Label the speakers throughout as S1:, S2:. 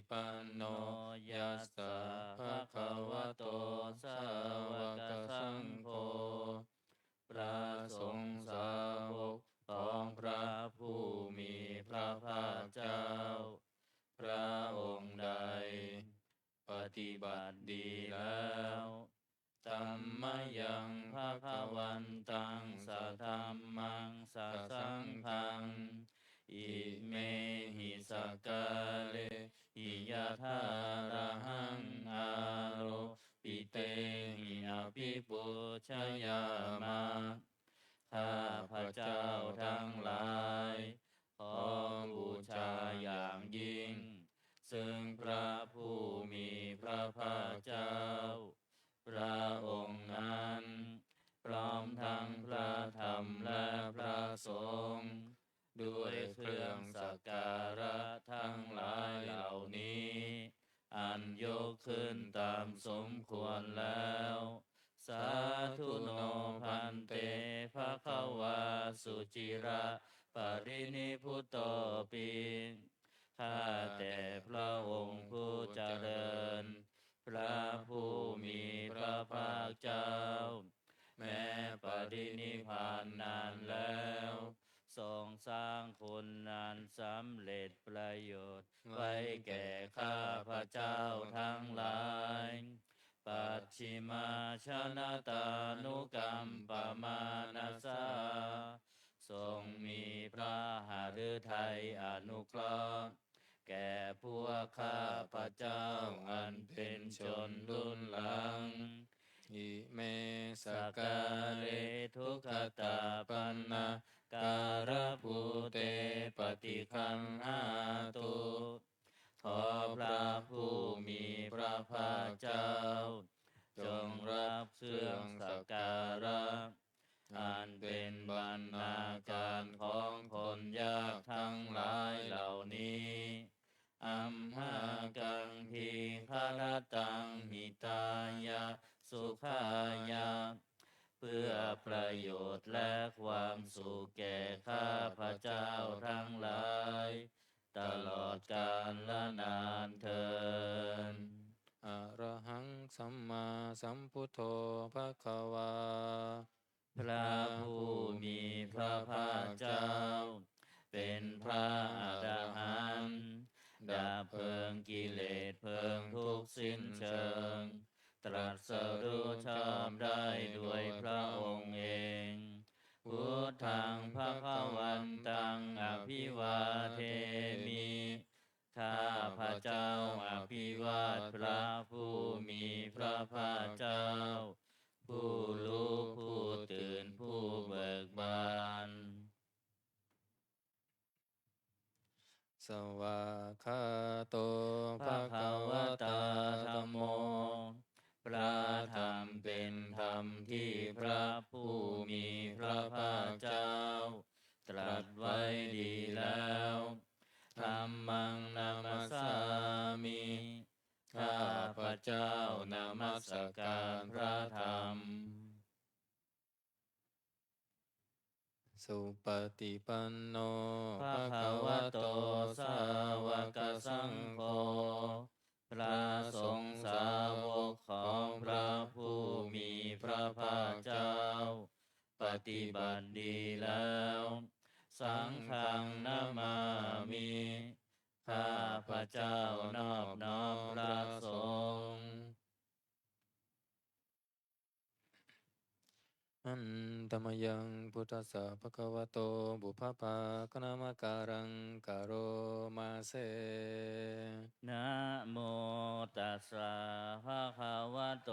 S1: ปันโนยัสสะภะคะวะโตสาวกสังโฆพระสงฆ์สาวกของพระผู้มีพระภาคเจ้าพระองค์ใดปฏิบัติดีแล้วธัมมยังภะคะวันตังสัทธัมมังสัสสังฆังอิเมหิสักกาเลหิยะถาระหังอาโรปิเตหิอภิปุชยามะข้าพระเจ้าทั้งหลายขอบูชาอย่างยิ่งซึ่งพระผู้มีพระภาคเจ้าพระองค์นั้นพร้อมทั้งพระธรรมและพระสงฆ์ด้วยเครื่องสักการะทั้งหลายเหล่านี้อันยกขึ้นตามสมควรแล้วสาธุโนพันเตภะคะวาสุจิระปรินิพุตโตปิข้าแต่พระองค์ผู้เจริญพระผู้มีพระภาคเจ้าแม้ปรินิพพานนานแล้วทรงสร้างคุณนานสำเร็จประโยชน์ไว้แก่ข้าพระเจ้าทั้งหลายปัจฉิมาชนะตานุกัมปมานัสสาทรงมีพระหฤทัยอนุเคราะห์แก่พวกข้าพระเจ้าอันเป็นชนรุ่นหลังอิเมสกาเลทุกขตาปันนาการะภูเตปฏิคันหาตุขอพระผู้มีพระภาคเจ้าจงรับเครื่องสักการะอันเป็นบรรณาการของคนยากทั้งหลายเหล่านี้อัมหากังทีฆรตังหิตายะสุขายะเพื่อประโยชน์และความสุขแก่ข้าพระเจ้าทั้งหลายตลอดกาลและนานเทอญอะระหังสัมมาสัมพุทโธภคะวาพระผู้มีพระภาคเจ้าเป็นพระอรหันต์ดับเพลิงกิเลสเพลิงทุกข์สิ้นเชิงตรัสรู้ชอบได้ด้วยพระองค์เองพุทธังภคะวันตังอภิวาเทมิข้าพระเจ้าอภิวาทพระผู้มีพระภาคเจ้าผู้รู้ผู้ตื่นผู้เบิกบานสวากขาโตภะคะวะตาธัมโมพระธรรมเป็นธรรมที่พระผู้มีพระภาคเจ้าตรัสไว้ดีแล้วธัมมังนามัสสามิข้าพระเจ้านามัสการพระธรรมสุปฏิปันโนภะคะวะโตสาวกสังโฆพระสงฆ์สาวกของพระผู้มีพระภาคเจ้าปฏิบัติดีแล้วสังฆังนามามิข้าพระเจ้านอบน้อมพระสงฆ์อันตมยังพุทธัสสะภะคะวะโตบุพพากนามการังกโรมาเสนะโมตัสสะภะคะวะโต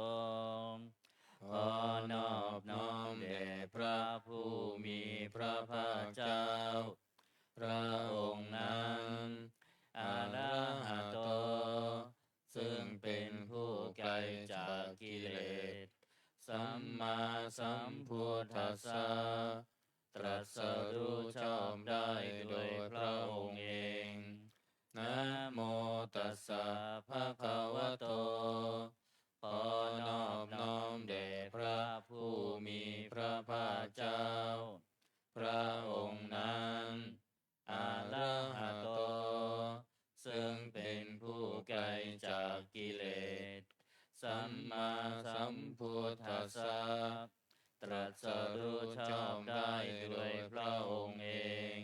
S1: ขอนอบน้อมแด่พระผู้มีพระภาคเจ้าพระองค์นั้นอะระหะโตซึ่งเป็นผู้ไกลจากกิเลสสัมมาสัมพุทธัสสะตรัสรู้ชอบได้โดยพระองค์เองนะโมตัสสะภะคะวะโตขอนอบน้อมแด่พระผู้มีพระภาคเจ้าพระองค์นั้นอะระหะโต สัมมาสัมพุทธัสสะตรัสรู้ชอบได้ด้วยพระองค์เอง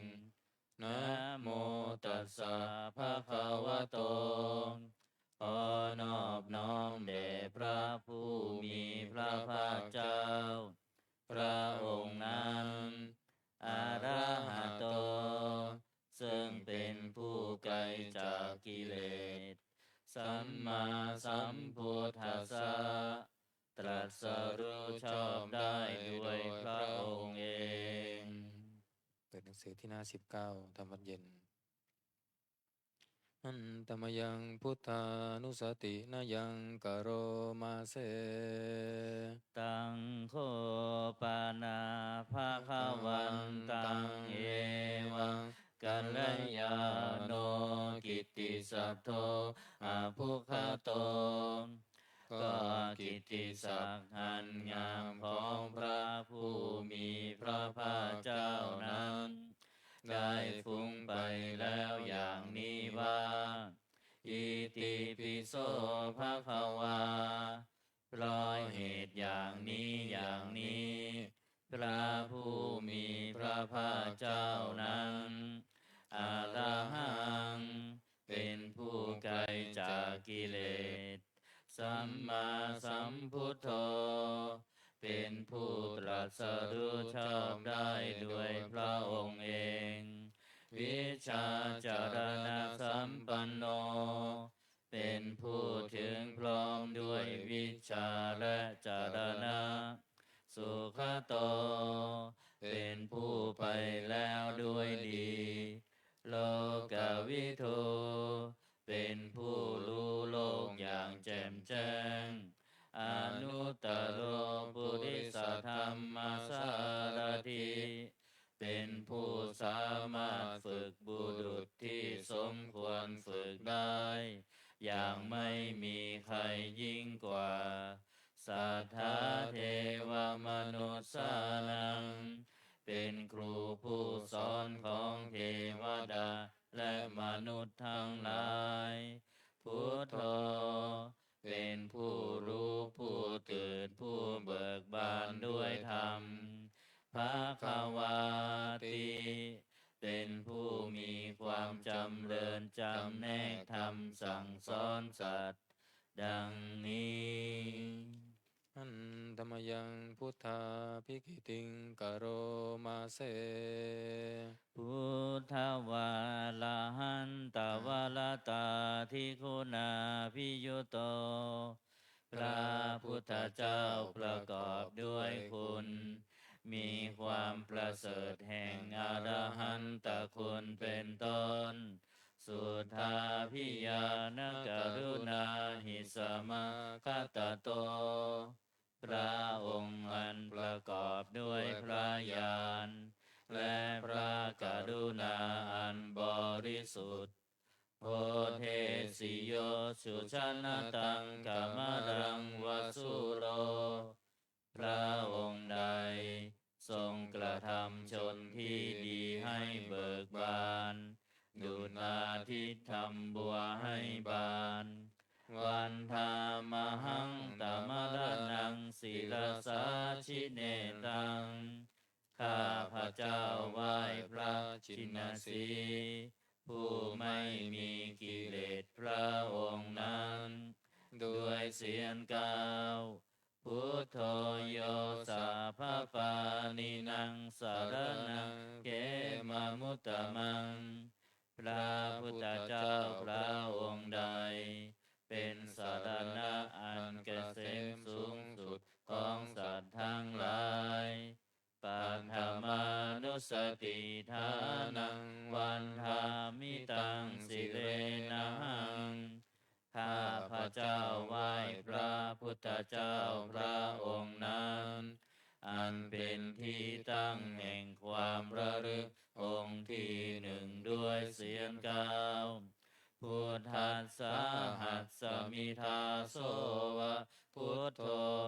S1: นะโมตัสสะภะคะวะโตขอนอบน้อมแด่พระผู้มีพระภาคเจ้าพระองค์นั้นอะระหะโตซึ่งเป็นผู้ไกลจากกิเลสสัมมาสัมพุทธัสสะตรัสรู้ชอบได้ด้วยพระองค์เอง
S2: เปิดหนังสือที่หน้า19ธรรมวัดเย็นอันตมยังพุทธานุสตินายังกโรมาเส
S1: ตังโคปานาภาควันตังเอวังกัลยาโนกิตติสัพโทอาภุคโตก็กิตติศักดิ์อันงามของพระผู้มีพระภาคเจ้านั้นได้ฟุ้งไปแล้วอย่างนี้ว่าอิติปิโสภะคะวาเพราะเหตุอย่างนี้อย่างนี้พระผู้มีพระภาคเจ้านั้นอะระหังเป็นผู้ไกลจากกิเลสสัมมาสัมพุทโธเป็นผู้ตรัสรู้ชอบได้ด้วยพระองค์เองวิชาจารณะสัมปันโนเป็นผู้ถึงพร้อมด้วยวิชาและจารณะสุขโตเป็นผู้ไปแล้วด้วยดีโลกวิทูเป็นผู้รู้โลกอย่างแจ่มแจ้งอนุตตโรปุริสธรรมสารถิเป็นผู้สามารถฝึกบุรุษที่สมควรฝึกได้อย่างไม่มีใครยิ่งกว่าสัทธาเทวมนุษย์สานังเป็นครูผู้สอนของเทวดาและมนุษย์ทั้งหลายพุทโธเป็นผู้รู้ผู้ตื่นผู้เบิกบานด้วยธรรมภควาติเป็นผู้มีความจำเริญจำแนกธรรมสั่งสอนสัตว์ดังนี้
S2: อันตมยังพุทธาภิกิติงกโรมาเส
S1: พุทธวาลาหันตวาลตาทิคุณาภิยุโตพระพุทธเจ้าประกอบด้วยคุณมีความประเสริฐแห่งอรหันตคุณเป็นต้นสุทธาพิยานกรุณาหิสมาคตโตพระองค์อันประกอบด้วยพระญาณและพระกรุณาอันบริสุทธิ์โพเทสิโยสุชนะตังกัมรังวสุโรพระองค์ใดทรงกระทำชนที่ดีให้เบิกบานดุจอาทิตย์ทำบัวให้บานวันธามหังตมรนังศิลสาชิเนตังข้าพระเจ้าไหว้พระชินสีผู้ไม่มีกิเลสพระองค์นั้นด้วยเสียงกล่าวพุทโธโยสัพพปานินังสารนังเกมมุตตมังพระพุทธเจ้าพระองค์ใดเป็นสารณะอันเกษมสูงสุดของสัตว์ทั้งหลายปัฏฐมานุสติทานังวันธามิตังสิเลนะหังข้าพระเจ้าไหว้พระพุทธเจ้าพระองค์นั้นอันเป็นที่ตั้งแห่งความระลึกองค์ที่หนึ่งด้วยเสียงกล่าวพุทธัสสะหัสสมิทาโสวะพุทโธ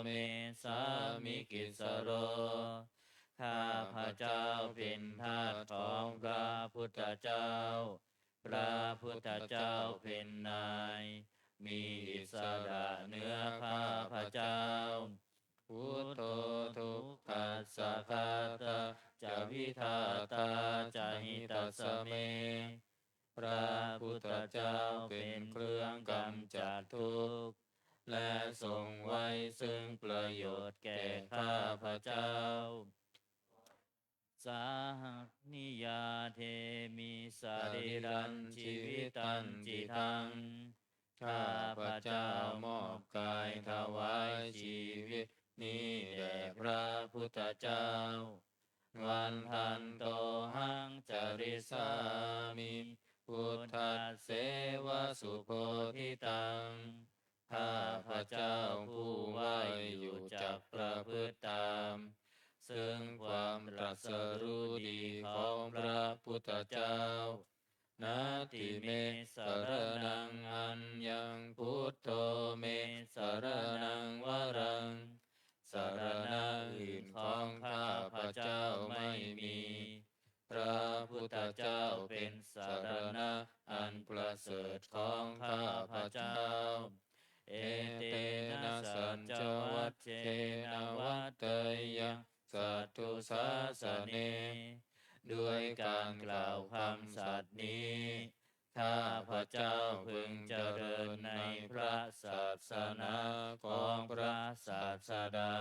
S1: เมสามิกิสโรข้าพระเจ้าเป็นทาสของพระพุทธเจ้าพระพุทธเจ้าเป็นนาย มีอิสระเหนือข้าพเจ้าพุทโธทุกขัสสะคาตาจะวิทาตาจะหิตัสสะเมพระพุทธเจ้าเป็นเครื่องกำจัดทุกข์และทรงไว้ซึ่งประโยชน์แก่ข้าพเจ้าสาหักนิยาเทมิสาริรันชีวิตันจิตังข้าพเจ้ามอบกายถวายชีวิตนี้แด่พระพุทธเจ้าวันทันโตหังจริสามิพุทธัสเสวสุโพธิตังข้าพเจ้าผู้ไหวอยู่จักประพฤติตามซึ่งความตรัสรู้ดีของพระพุทธเจ้านาติเมสรณังอัญญังพุทโธเมสรณังวรังสรณะอื่นของข้าพเจ้าไม่มีพระพุทธเจ้าเป็นสรณะอันประเสริฐของข้าพเจ้าเอเตนะสัจจวัชเชนะวัตเตยังสัตตุสาสเนด้วยการกล่าวคำสัตย์นี้ข้าพเจ้าพึงเจริญในพระศาสนาของพระศาสดา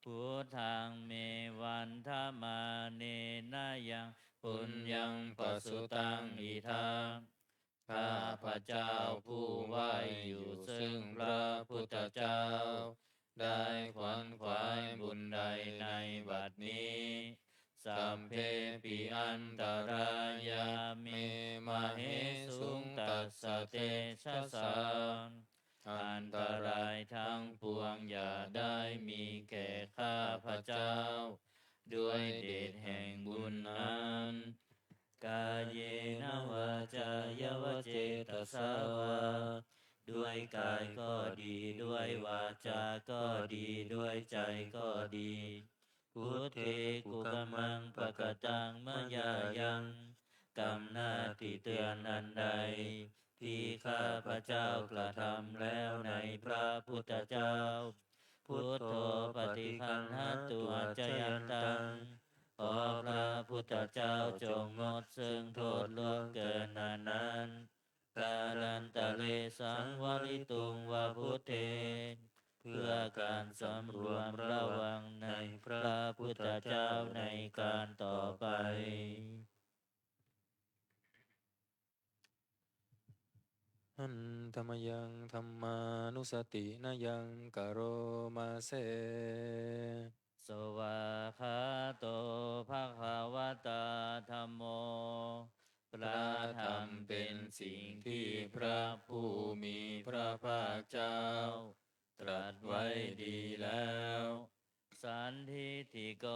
S1: พุทธังเมวันธมาเนนะยังปุญญังปสุตังอิทังข้าพเจ้าผู้ไหวอยู่ซึ่งพระพุทธเจ้าได้ขวนขวายบุญใดในบัดนี้สัมเพปิอันตรายาเมมเหสุงตัสสะเตชะสานอันตรายทั้งปวงอย่าได้มีแก่ข้าพเจ้าด้วยเดชแห่งบุญนั้นกายเยนะวาจายวเจตสาวาด้วยกายก็ดีด้วยวาจาก็ดีด้วยใจก็ดีพุทเทกุกมังปะกตังมะยายังกรรมหน้าที่เตือนอันใดที่ข้าพเจ้ากระทำแล้วในพระพุทธเจ้าพุทโธปฏิคันหตุอาจยันตังขอพระพุทธเจ้าจงงดซึ่งโทษล่วงเกินนั้นการันตะเลสังวริตุงวาพุทเทเพื่อการสำรวมระวังในพระพุทธเจ้าในการต่อไป
S2: หันธรรมยังธรรมานุสตินะยังกโรมาเส
S1: สวาคาโตภะคะวะตาธัมโมพระธรรมเป็นสิ่งที่พระผู้มีพระภาคเจ้าตรัสไว้ดีแล้วสันทิฏฐิโก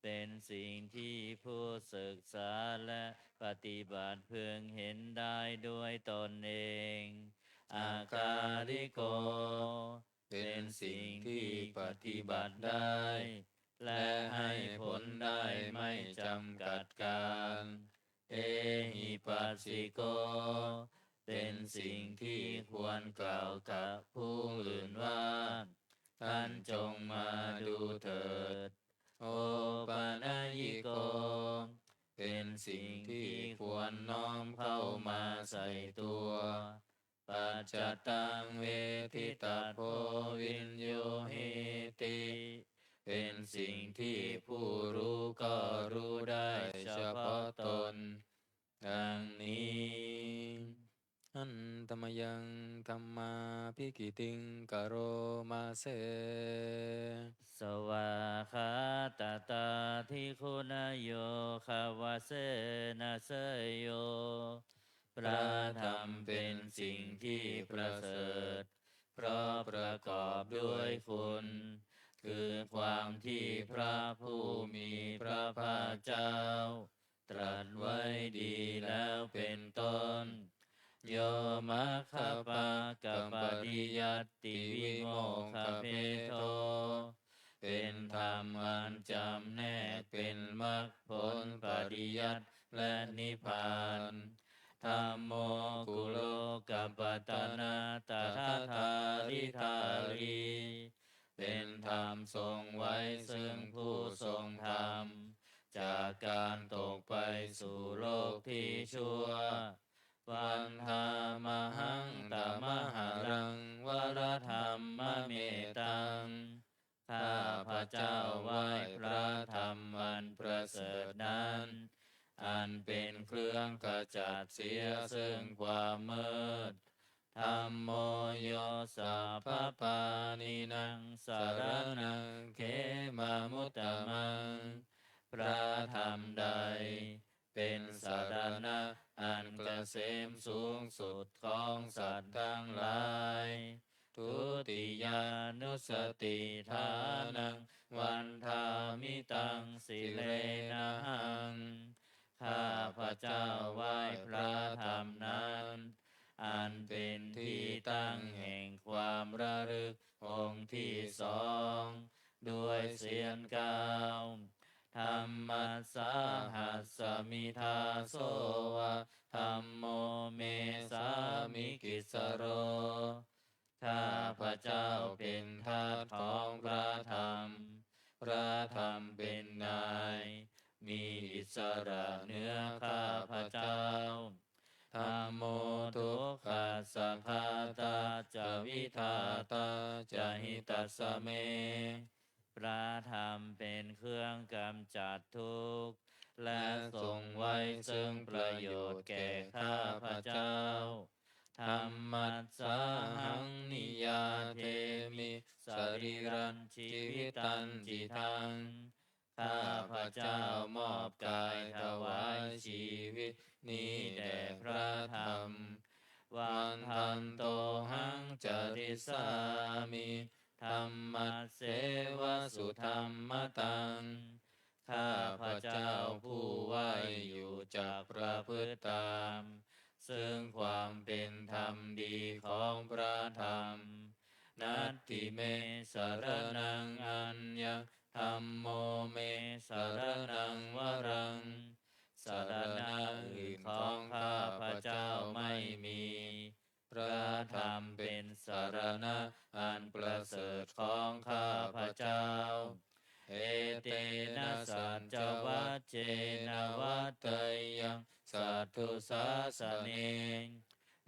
S1: เป็นสิ่งที่ผู้ศึกษาและปฏิบัติพึงเห็นได้ด้วยตนเองอาการิโกเป็นสิ่งที่ปฏิบัติได้และให้ผลได้ไม่จำกัดการเอหิปัสสิโกเป็นสิ่งที่ควรกล่าวกับผู้อื่นว่าท่านจงมาดูเถิดโอปานายิโกเป็นสิ่งที่ควรน้อมเข้ามาใส่ตัวปัจจตังเวทิตาโพวินโยหิติเป็นสิ่งที่ผู้รู้ก็รู้ได้เฉพาะตนดังนี้
S2: อันธรรมยังธรรมาภิกิติงกโรมาเส
S1: สวาคาตาตาทิคุณโยคาวาเสนาเสยโยพระธรรมเป็นสิ่งที่ประเสริฐเพราะประกอบด้วยคุณคือความที่พระผู้มีพระภาคเจ้าตรัสไว้ดีแล้วเป็นต้นโยมัคคปะกัปปฏิยัตติวิโมกขเพโทเป็นธรรมอันจำแนกเป็นมรรคผลปริยัติและนิพพาน ธัมโมกุโลกัปปตนาตถาธาริธารีเป็นธรรมทรงไว้ซึ่งผู้ทรงธรรมจากการตกไปสู่โลกที่ชั่ววันธามหังตมหารังวรธรรมเมตังข้าพระเจ้าไหว้พระธรรมอันประเสริฐนั้นอันเป็นเครื่องขจัดเสียซึ่งความมืดธัมโมโยสัพพปานินังสารนังเขมามุตตมังพระธรรมใดเป็นสารณะอันเกษมสูงสุดของสัตว์ทั้งหลายทุติยานุสติทานังวันทามิตังสิเลนะหังข้าพระเจ้าไหว้พระธรรมนั้นอันเป็นที่ตั้งแห่งความระลึกองค์ที่สองด้วยเสียงกล่าวธรรมัสสาหัสสมิทาโสวะธัมโมเมสามิกิสโรข้าพระเจ้าเป็นทาสของพระธรรมพระธรรมเป็นนายมีอิสระเหนือข้าพระเจ้าธัมโมทุกขัสสะคาตาจะวิทาตาจะหิตัสสะเมพระธรรมเป็นเครื่องกำจัดทุกข์และทรงไว้ซึ่งประโยชน์แก่ข้าพระเจ้าธัมมัสสาหังนิยาเทมิสรีรันชีวิตันจิตังข้าพระเจ้ามอบกายถวายชีวิตนี้แด่พระธรรมวันทันโตหังจริสามิธัมมัสเสวสุธัมมตังข้าพระเจ้าผู้ไหวอยู่จากประพฤติตามซึ่งความเป็นธรรมดีของพระธรรมนัตถิเมสรนังอัญญังธัมโมเมสรนังวรังสรณะอื่นของข้าพระเจ้าไม่มีพระธรรมเป็นสรณะอันประเสริฐของข้าพระเจ้าเอเตนะสัจจวัจเจนะวัตเตยังสัตถุสาสเน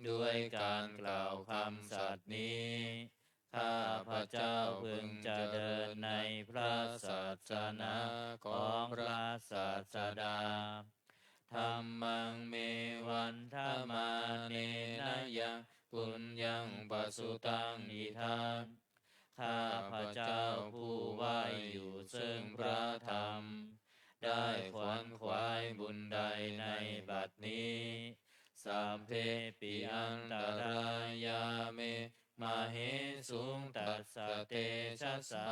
S1: ด้วยการกล่าวคำสัตย์นี้ข้าพระเจ้าพึงจะเดินในพระศาสนาของพระศาสดาธัมมังเมวันธรรมาเนนะยังปุญญังปสุตังนิทานข้าพระเจ้าผู้ไหวอยู่ซึ่งพระธรรมได้ขวนขวายบุญใดในบัดนี้สัพเพปิอันตรายาเมมาเหสุงตัสสะเตชะสา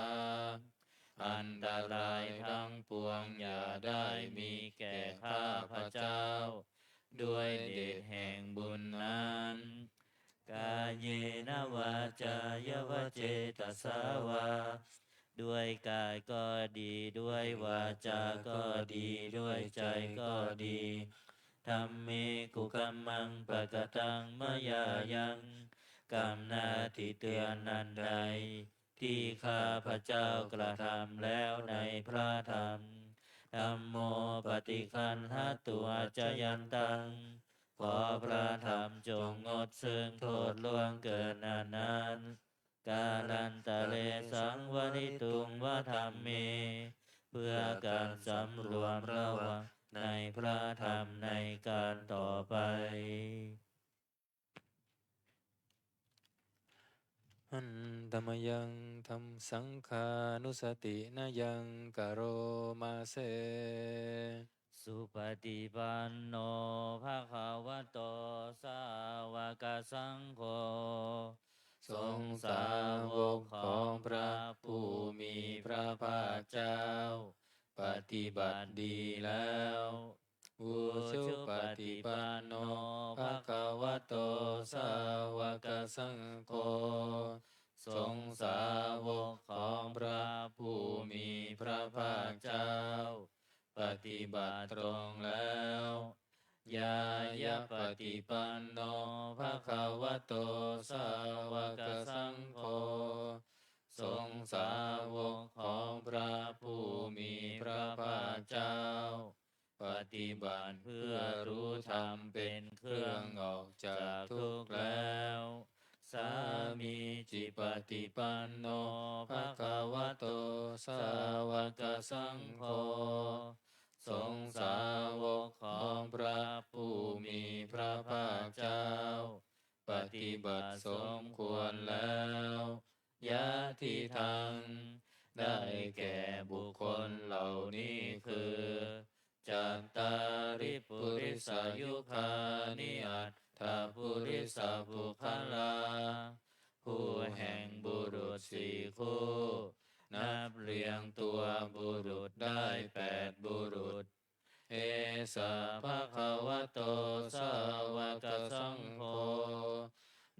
S1: อันตรายทั้งปวงอย่าได้มีแก่ข้าพระเจ้าด้วยเดชแห่งบุญนั้นกายเยนะวาจายวเจตสาวาด้วยกายก็ดีด้วยวาจาก็ดีด้วยใจก็ดีธัมเมกุกัมมังปะกตังมยายังกรรมหน้าที่เตือนนั้นใดที่ข้าพระเจ้ากระทำแล้วในพระธรรมธัมโมปฏิคันหตัวจยันตังขอพระธรรมจงงดซึ่งโทษล่วงเกินนั้นกาลันตะเลสังวริตุงวธรรมเมเพื่อการสำรวมระวังในพระธรรมในการต่อไป
S2: หันธรรมยังธรรมสังขานุสตินะยังกโรมาเส
S1: สุปฏิปันโนภะคะวะโตสาวกสังโฆทรงสาวกของพระผู้มีพระภาคเจ้าปฏิบัติดีแล้วอุชุปฏิปันโนภะคะวะโตสาวกสังโฆทรงสาวกของพระผู้มีพระภาคเจ้าปฏิบัติตรงแล้ว ยายะปฏิปันโนภะคะวะโตสาวกสังโฆทรงสาวกของพระผู้มีพระภาคเจ้าปฏิบัติเพื่อรู้ธรรมเป็นเครื่องออกจากทุกข์แล้วสามีจิปฏิปันโนภะคะวะโตสาวกสังโฆทรงสาวกของพระผู้มีพระภาคเจ้าปฏิบัติสมควรแล้วยะทิทังได้แก่บุคคลเหล่านี้คือจัตตาริปุริสายุคานิอัตถปุริสบุคลาผู้แห่งบุรุษสี่คู่นับเรียงตัวบุรุษได้8บุรุษเอสะภะคะวะโตสาวกสังโฆ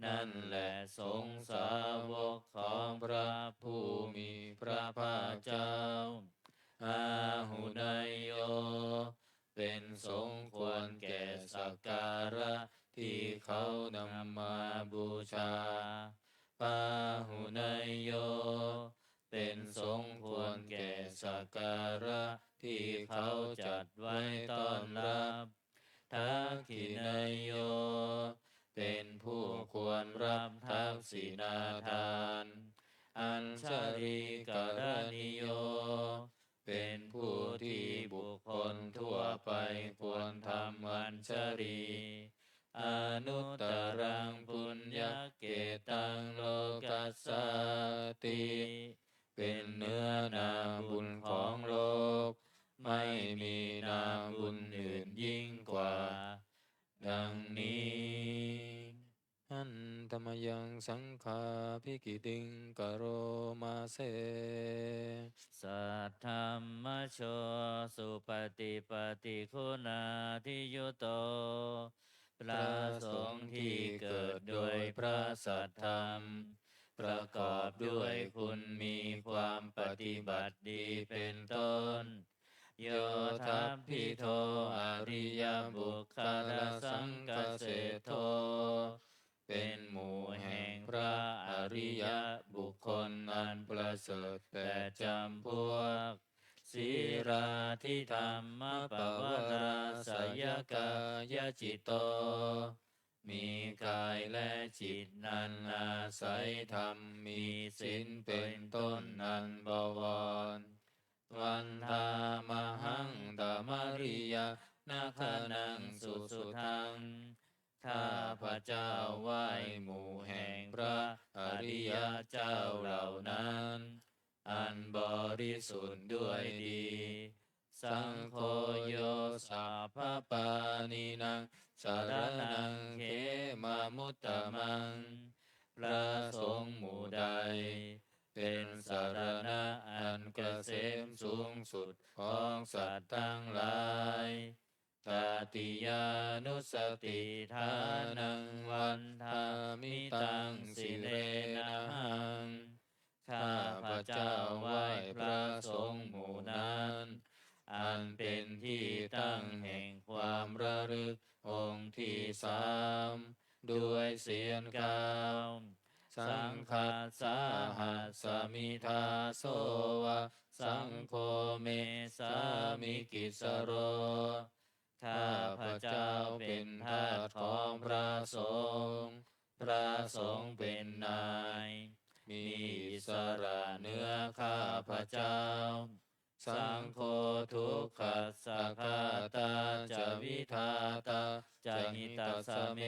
S1: นั่นแหละสงฆ์สาวกของพระผู้มีพระภาคเจ้าอาหุนายโยเป็นสงควรแก่สักการะที่เขานำมาบูชาปาหุนายโยเป็นสงควรแก่สักการะที่เขาจัดไว้ต้อนรับทักขินายโยเป็นผู้ควรรับทักษิณาทานอัญชลีกรณิโยเป็นผู้ที่บุคคลทั่วไปควรทำอัญชลีอนุตตรังปุญญเกตังโลกัสสติเป็นเนื้อนาบุญของโลกไม่มีนาบุญอื่นยิ่งกว่าดังนี้
S2: อันธรรมยังสังฆาภิกิติงกโรมาเส
S1: สัทธัมมโชสุปฏิปฏิคุณาทิยุโตพระสงฆ์ที่เกิดโดยพระสัทธรรมประกอบด้วยคุณมีความปฏิบัติดีเป็นต้นโยทัพพิโทอริยบุคคลสังกเสโทเป็นหมู่แห่งพระอริยบุคคลอันประเสริฐ8จำพวกสีราธิธรรมปวราสยกายจิตโตมีกายและจิตนันอาศัยธรรมมีศีลเป็นต้นนันบวรวันธามหังธรรมริยานาคนังสุสุทังข้าพระเจ้าไหว้หมู่แห่งพระอริยเจ้าเหล่านั้นอันบริสุทธิ์ด้วยดีสังโฆโยสัพพปานินังสารนังเขมามุตตมังพระสงฆ์หมู่ใดเป็นสารณะอันเกษมสูงสุดของสัตว์ทั้งหลายตติยานุสติทานังวันธามิตังสิเลนะหังข้าพระเจ้าไหว้พระสงฆ์หมู่นั้นอันเป็นที่ตั้งแห่งความระลึกองค์ที่3ด้วยเสียงกาวสังฆาสาหัสมิทาโสวะสังโฆเมสามิกิสโรข้าพระเจ้าเป็นทาสของพระสงฆ์พระสงฆ์เป็นนายมีอิสระเหนือข้าพระเจ้าสังโฆทุกขัสสะคาตาจะวิทาตาจะหิตาสเม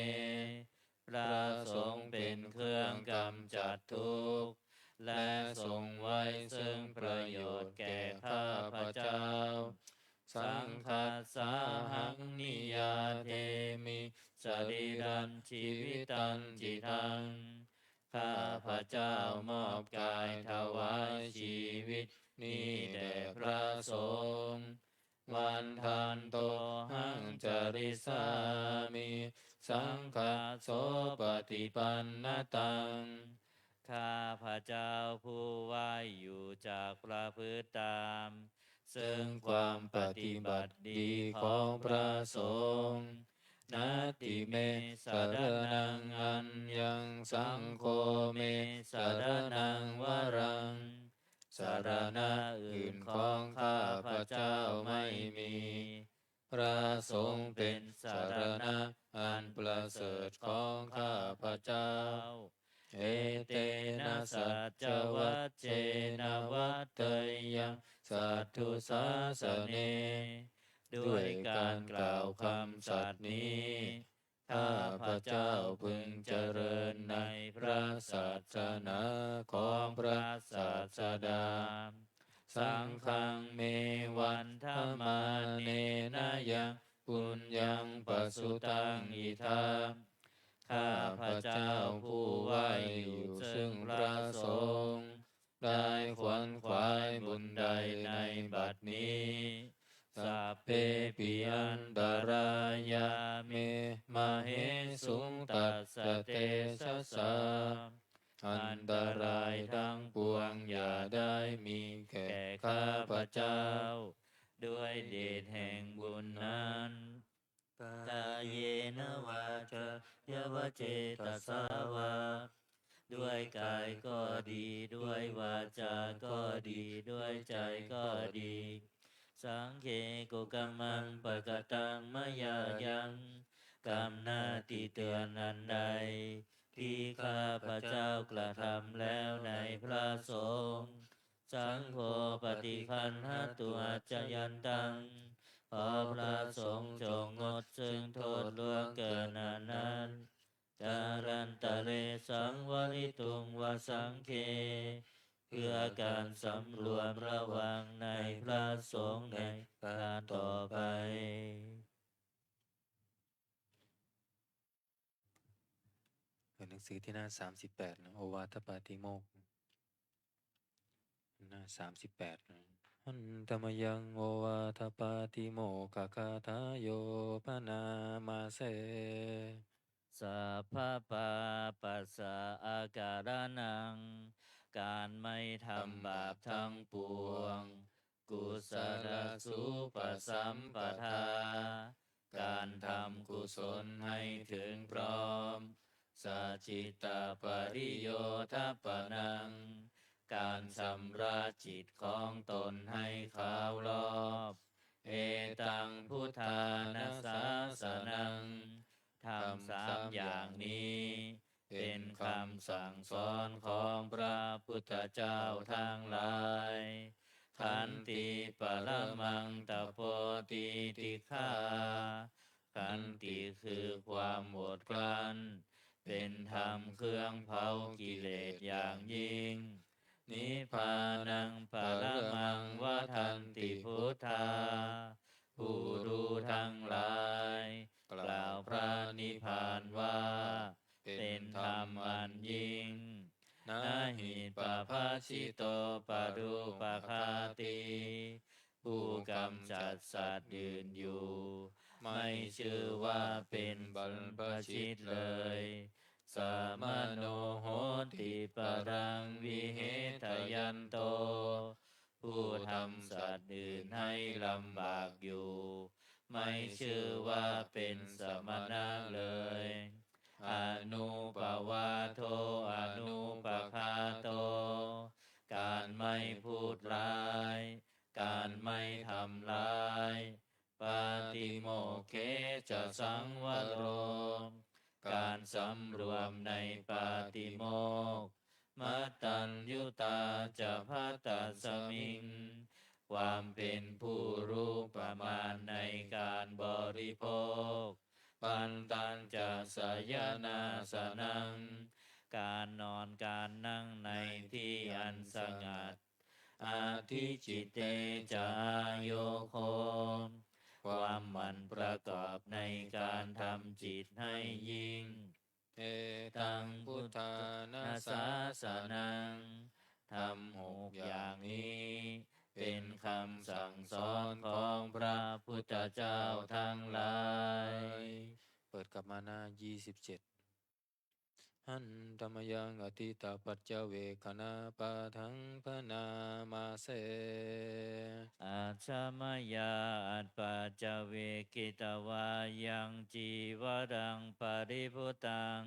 S1: พระสงฆ์เป็นเครื่องกำจัดทุกข์และทรงไว้ซึ่งประโยชน์แก่ข้าพระเจ้าสังฆาสาหังนิยาเทมิสรีรันชีวิตันจิตังข้าพระเจ้ามอบกายถวายชีวิตนี้แด่พระสงฆ์วันทันโตหังจริสามิสังฆาโสปฏิปันนตังข้าพระเจ้าผู้ไหว้อยู่จากประพฤติตามซึ่งความปฏิบัติดีของพระสงฆ์
S2: นาติเมสารนังอัญญังสังโฆเมสารนังวรังสารณะอื่นของข้าพเจ้าไม่มีพระสงฆ์เป็นสารณะอันประเสริฐของข้าพเจ้าเอเตนะสัจจวัชเชนะวัตเตยังสัตถุสาสเนด้วยการกล่าวคำสัตย์นี้ข้าพเจ้าพึงเจริญในพระศาสนาของพระศาสดาสังฆังเมวันธรรมาเนนะยังปุญญังปสุตังอิทาข้าพเจ้าผู้ไหวอยู่ซึ่งพระสงฆ์ได้ขวนขวายบุญใดในบัดนี้สัพเพปิอันตรายาเมมเหสุงตัสสะเตชะสาอันตรายทั้งปวงอย่าได้มีแก่ข้าพเจ้าด้วยเดชแห่งบุญนั้นกาเยนะวาจยวเจตสาวาด้วยกายก็ดีด้วยวาจาก็ดีด้วยใจก็ดีสังเคกุกัมมังปะกตังมะยายังกรรมหน้าที่เตือนอันใดที่ข้าพเจ้ากระทำแล้วในพระสงฆ์สังโฆปฏิคันหตุอัจจยันตังขอพระสงฆ์จงงดซึ่งโทษล่วงเกินนั้นจารันตะเลสังวริตุงวสังเคเพื่อการสำรวมระวังในพระสงฆ์ในการต่อไปหนังสือที่หน้า38นะโอวาทปาติโมกข์หน้า38นะหันธรรมยังโอวาทปาติโมกขคาทาโยปนามาเสสัพพปาปัสสะอาการนังการไม่ทำบาปทั้งปวงกุศลสุปสัมปทาการทำกุศลให้ถึงพร้อมสัจจิตาปริโยทัปปนังการชำระจิตของตนให้ขาวรอบเอตังพุทธานาสาสนังทำ3อย่างนี้เป็นคำสั่งสอนของพระพุทธเจ้าทั้งหลายขันติปรมังตโพติติฆาขันติคือความอดกลั้นเป็นธรรมเครื่องเผากิเลสอย่างยิ่งนิพพานังปรมังวทันติพุทธาผู้รู้ทั้งหลายกล่าวพระนิพพานว่าเป็นธรรมอันยิ่งนาหิปภาชิโตปรุปคาติผู้กำจัดสัตว์ยืนอยู่ไม่ชื่อว่าเป็นบรรพชิตเลยสามโนโหติปรังวิเหทยันโตผู้ทำสัตว์อื่นให้ลำบากอยู่ไม่ชื่อว่าเป็นสมณะเลยอนุปวาโทอนุปคาโตการไม่พูดร้ายการไม่ทำร้ายปาติโมกเขจะสังวโรการสำรวมในปาติโมกข์มัตตัญยุตาจะภัตตัสมิงความเป็นผู้รู้ประมาณในการบริโภคปันตัญจะสยนาสนังการนอนการนั่งในที่อันสงัดอาทิจิตเตจะโยโคความหมั่นประกอบในการทำจิตให้ยิ่งเอตังพุทธานาสาสนังทำ6อย่างนี้เป็นคำสั่งสอนของพระพุทธเจ้าทั้งหลายเปิดกลับมาหน้า27 หันธรรมยังอติตาปัจจเวคณาปะทังพนามาเส
S1: อาชามยาอัตปัจจเวกิตวายังจีวรังปริพุตัง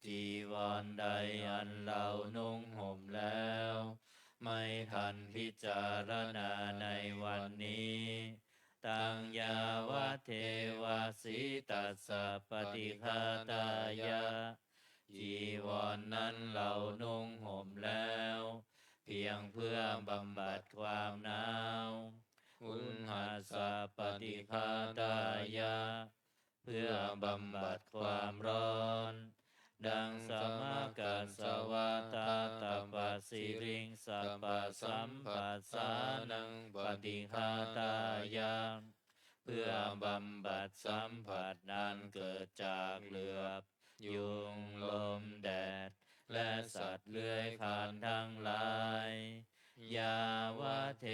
S1: จีวรใดอันเรานุ่งห่มแล้ว ไม่ทันพิจารณาในวันนี้ตังยาวะเทวาสีตัสสะปฏิฆาตายะจีวรนนั้นเรานุ่งห่มแล้ว เพียงเพื่อบำบัดความหนาวอุณหัสสะปฏิฆาตายะเพื่อบำบัดความร้อน ดังสมกัสสวาตาตปัสสิริงสัพพสัมปัสสานังปฏิฆาตายะเพื่อบำบัดสัมผัสนั้นเกิดจากเหลือบยุงลมแดดและสัตว์เลื้อยคลานทั้งหลายยาวะเท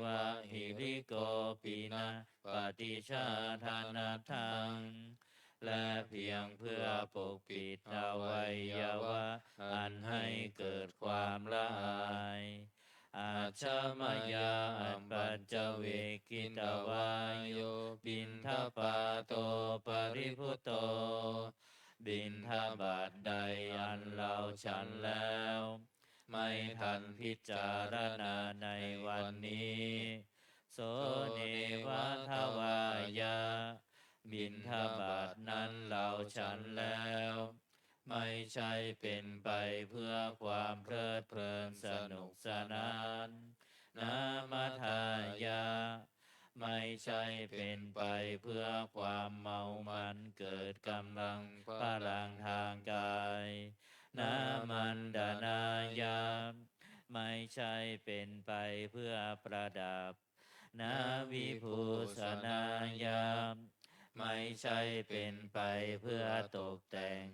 S1: วะหิริโกปินะปฏิชาทานาทังและเพียงเพื่อปกปิดอวัยวะอันให้เกิดความละอายอาชามายาอันปัจจเวกิตวายโยบินทปาโตปริพุโตบิณฑบาตใดอันเราฉันแล้ว ไม่ทันพิจารณาในวันนี้โสเนวะทวายาบิณฑบาตนั้นเราฉันแล้ว ไม่ใช่เป็นไปเพื่อความเพลิดเพลินสนุกสนานนามทายาไม่ใช่เป็นไปเพื่อความเมามันเกิดกำลังพลังทางกายนามันดานายามไม่ใช่เป็นไปเพื่อประดับนาวิภูสนายามไม่ใช่เป็นไปเพื่อตกแต่ง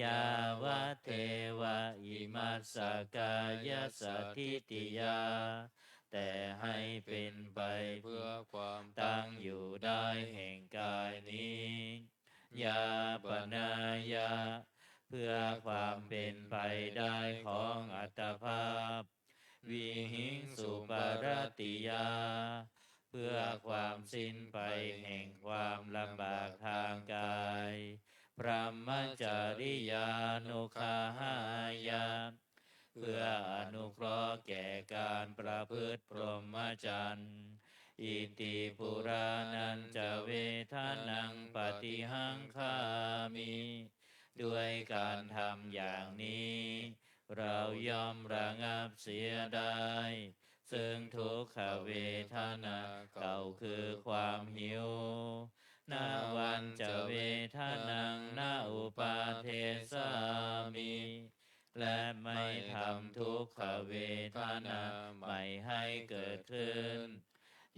S1: ยาวะเทวะอิมัสสกายสัทธิติยาแต่ให้เป็นไปเพื่อความตั้งอยู่ได้แห่งกายนี้ยาปนายาเพื่อความเป็นไปได้ของอัตภาพวิหิงสุปรติยาเพื่อความสิ้นไปแห่งความลำบากทางกายพรหมจาริยานุคาหายาเพื่ออนุเคราะห์แก่การประพฤติพรหมจรรย์อิติปุรานันจะเวทานังปฏิหังคามิด้วยการทำอย่างนี้เรายอมระงับเสียได้ซึ่งทุกขเวทนาเก่าคือความหิวนาวันจะเวทนังนาอุปาเทสามิและไม่ทำทุกขเวทนาไม่ให้เกิดขึ้น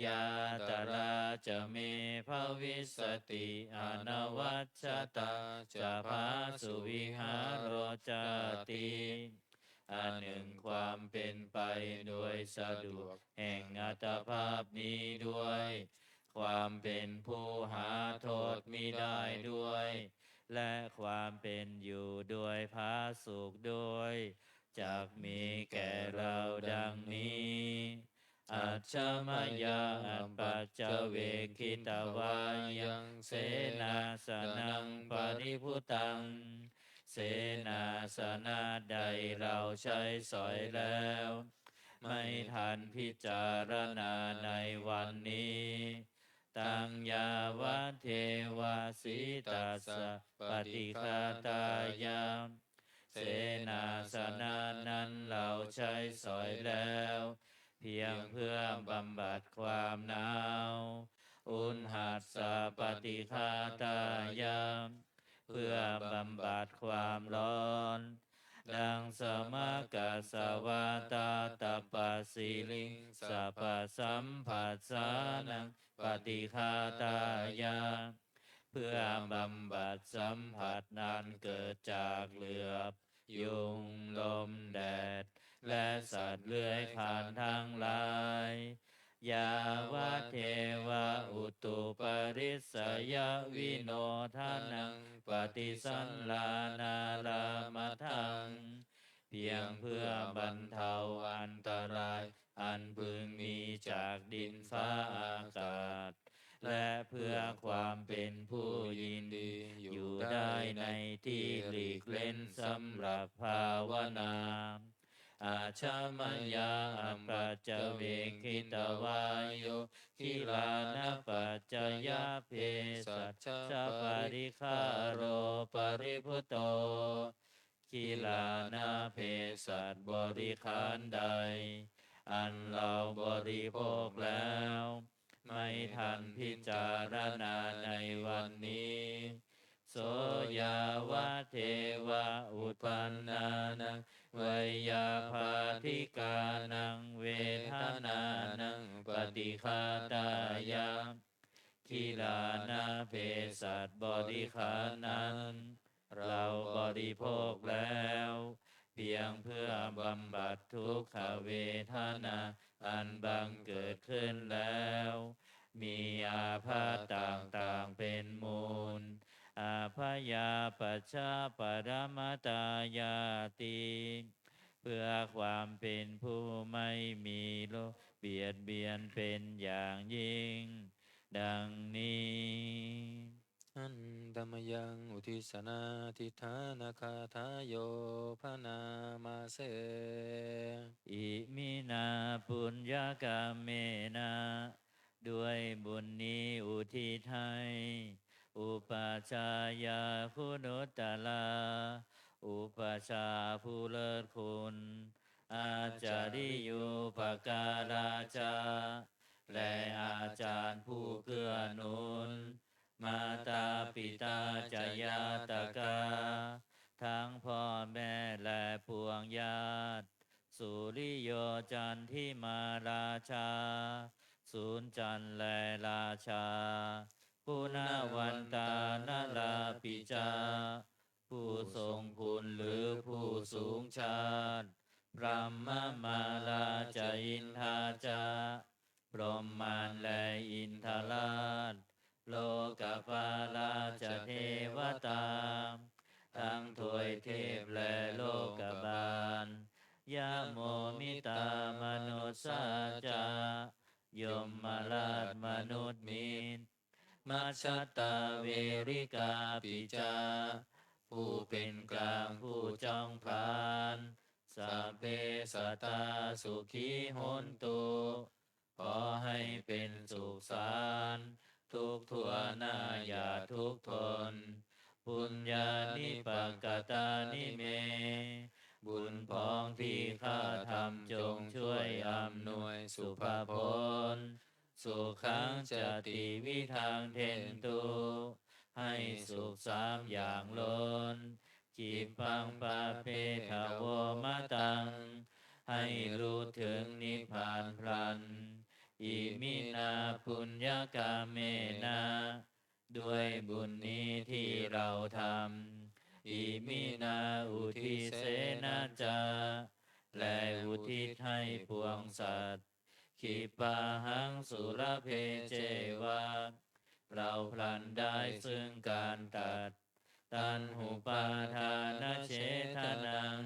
S1: ยาตราจะเมภวิสติอนวัชชตาจะพาสุวิหารโรจติอันหนึ่งความเป็นไปโดยสะดวกแห่งอัตภาพนี้ด้วยความเป็นผู้หาโทษมิได้ด้วยและความเป็นอยู่ด้วยผาสุกด้วยจักมีแก่เราดังนี้อัจฉมยาอัปปัจจเวคิตวายังเสนาสนังปริพุตังเสนาสนะใดเราใช้สอยแล้วไม่ทันพิจารณาในวันนี้ตังยาวะเทวาสีตัสสะปฏิฆาตายามเสนาสนะนั้นเราใช้สอยแล้วเพียงเพื่อบำบัดความหนาวอุณหัสสะปฏิฆาตายามเพื่อบำบัดความร้อนดังสมกัสสวาตาตปัสสิลิงสัพพสัมผัสสานังปฏิฆาตายาเพื่อบำบัดสัมผัสนั้นเกิดจากเหลือบยุงลมแดดและสัตว์เลื้อยคลานทั้งหลายยาวะเทวะอุตุปริสยวิโนทานังปฏิสันลานารา พียงเพื่อบรรเทาอันตรายอันพึงมีจากดินฟ้าอากาศและเพื่อความเป็นผู้ยินดีอยู่ได้ในที่หลีกเล่นสำหรับภาวนาอาชามยาปัจจเวคิตวายโยคิลานะปัจจยาเพสัชชะปริคาโรปริพุตโตคิลานะเพสัชบริขารใดอันเราบริโภคแล้วไม่ทันพิจารณาในวันนี้โสยาวะเทวะอุปปันนานังวยาภาธิกานังเวทนานังปฏิฆาตายาคิลานาเพสัชบริขารนั้นเราบริโภคแล้วเพียงเพื่อบำบัดทุกขเวทนาอันบังเกิดขึ้นแล้วมีอาพาธต่างๆเป็นมูลอาพยาปัชชาปรมาตายาติเพื่อความเป็นผู้ไม่มีโลภเบียดเบียนเป็นอย่างยิ่งดังนี้
S2: อันตมยังอุทิสนาทิฏฐานาคาทายโยพนามาเส
S1: อิมินาปุญญากรรมเมนะด้วยบุญนี้อุทิศให้อุปชายาคุณุตตลาอุปชาผู้เลิศคุณอาจาริยุปการาจาและอาจารย์ผู้เกื้อหนุนมาตาปิตาจายาตกาทั้งพ่อแม่และพวงญาติสุริโยจันทิมาราชาศูนย์จันทร์และราชาปุณวันตานลาปิจาผู้ทรงคุณหรือผู้สูงชาติพระมมาลาจาอินทาจาพรหมานและอินทราชโลกปาลาจเทวตาทั้งถวยเทพและโลกบาลยะโมมิตามนุสสาจายมมาราชมนุษย์มิตรมัชฌตาเวริกาปิจาผู้เป็นกลางผู้จ้องผานสัพเพสัตตาสุขีโหนตุขอให้เป็นสุขสารทุกทั่วหน้าอย่าทุกข์ทนปุญญานิปักกตานิเมบุญพองที่ข้าทำจงช่วยอำนวยสุภผลสุขังจติวิทังเทนตุให้สุขสามอย่างล้นจิปังปะเพทโวมะตังให้รู้ถึงนิพพานพลันอิมินาปุญญากาเมนะด้วยบุญนี้ที่เราทำอิมินาอุทิเสนาจาและอุทิศให้ปวงสัตว์ขิปาหังสุรเพเจวะเราพลันได้ซึ่งการตัดตัณหุปาทานเฉทนัง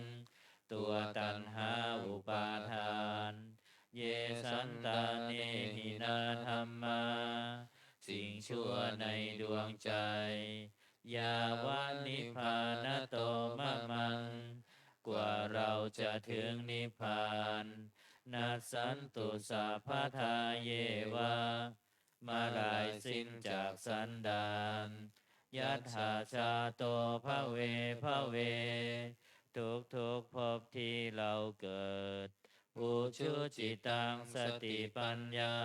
S1: ตัวตัณหาอุปาทานเยสันตาเนหินาธรรมาสิ่งชั่วในดวงใจยาวานิพพานโตมะมังกว่าเราจะถึงนิพพานนัสสันตุสัพพทาเยวะมาลายสิ้นจากสันดานยัตถาชาโตภเวภเวทุกภพที่เราเกิดอุชุจิตังสติปัญญา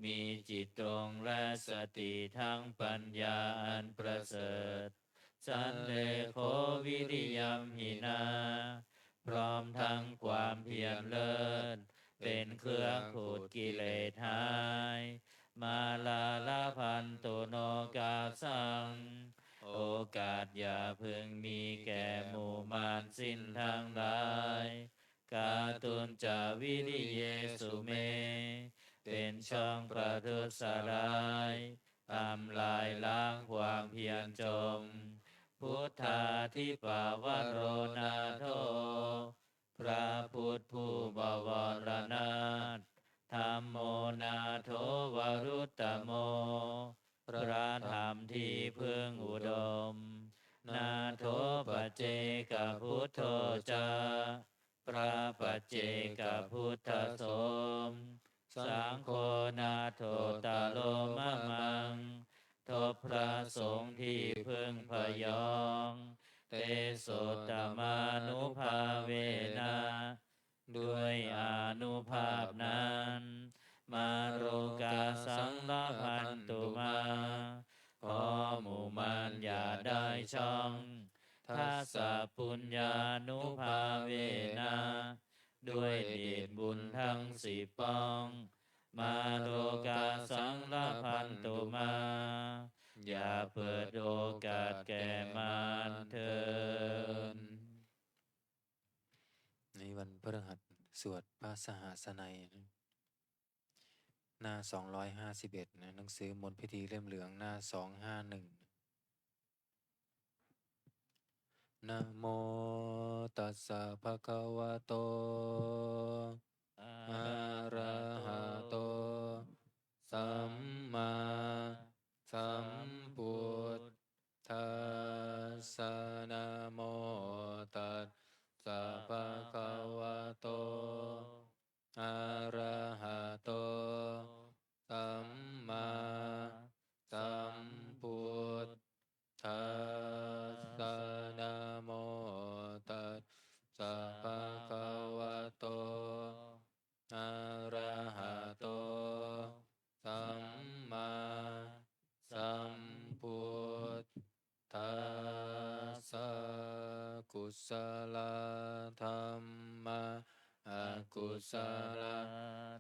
S1: มีจิตตรงและสติทั้งปัญญาอันประเสริฐสันเลโควิริยัมหินาพร้อมทั้งความเพียรเลิศเป็นเครื่องขูดกิเลสหายมาลาลาพันตุโนกาสังโอกาสอย่าพึงมีแก่หมู่มารสิ้นทั้งหลายกาตุนจาวิริเยสุเมเป็นช่องประทุษร้ายทำลายล้างความเพียรจมพุทธาทิปาวโรนาโท พระพุทธผู้บวรนาถธัมโมนาโถวรุตตโมพระธรรมที่พึ่งอุดมนาโถปัจเจกพุทโธจาพระปัจเจกพุทธสมสังโฆนาโถตาโลมะมังทบพระสงฆ์ที่พึ่งพยองเตโสตมานุภาเวนะด้วยอานุภาพนั้นมาโรกาสังลพันตุมาขอหมู่มารอย่าได้ช่องทัสสะปุญญานุภาเวนะด้วยเดชบุญทั้งสิบป้องมาโรกาสังลพันตุมาอย่าเปิดโอกาสแก่มารเถิด
S2: ในวันพฤหัสสวดพระสหัสนัยนะหน้า251นะหนังสือมนต์พิธีเล่มเหลืองหน้า251นะโมตัสสะภะคะวะโตอะระหะโตสัมมาสัมพุทธัสสะนะโมตัสสะภะคะวะโตอะระหะโตสัมมาสัมพุทธัสสะนะโมตัสสะภะคะวะโตอะระหะโตสัมมาสัมพุทธัสสะกุศลธัมมาอกุศล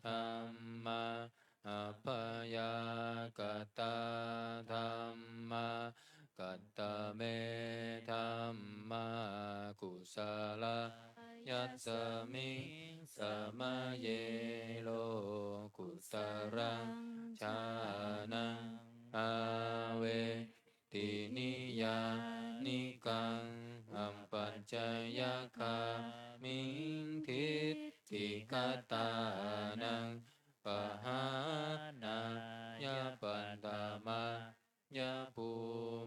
S2: ธัมมาอัพพยากตาธัมมากัตตเมธัมมากุศลยัสสมิงสมะเยโลกุตรังชานังอาเวตินิยานิกังอัมปัญจยคามิงทิฏฐิกตานังปหานายาปันตามายาภู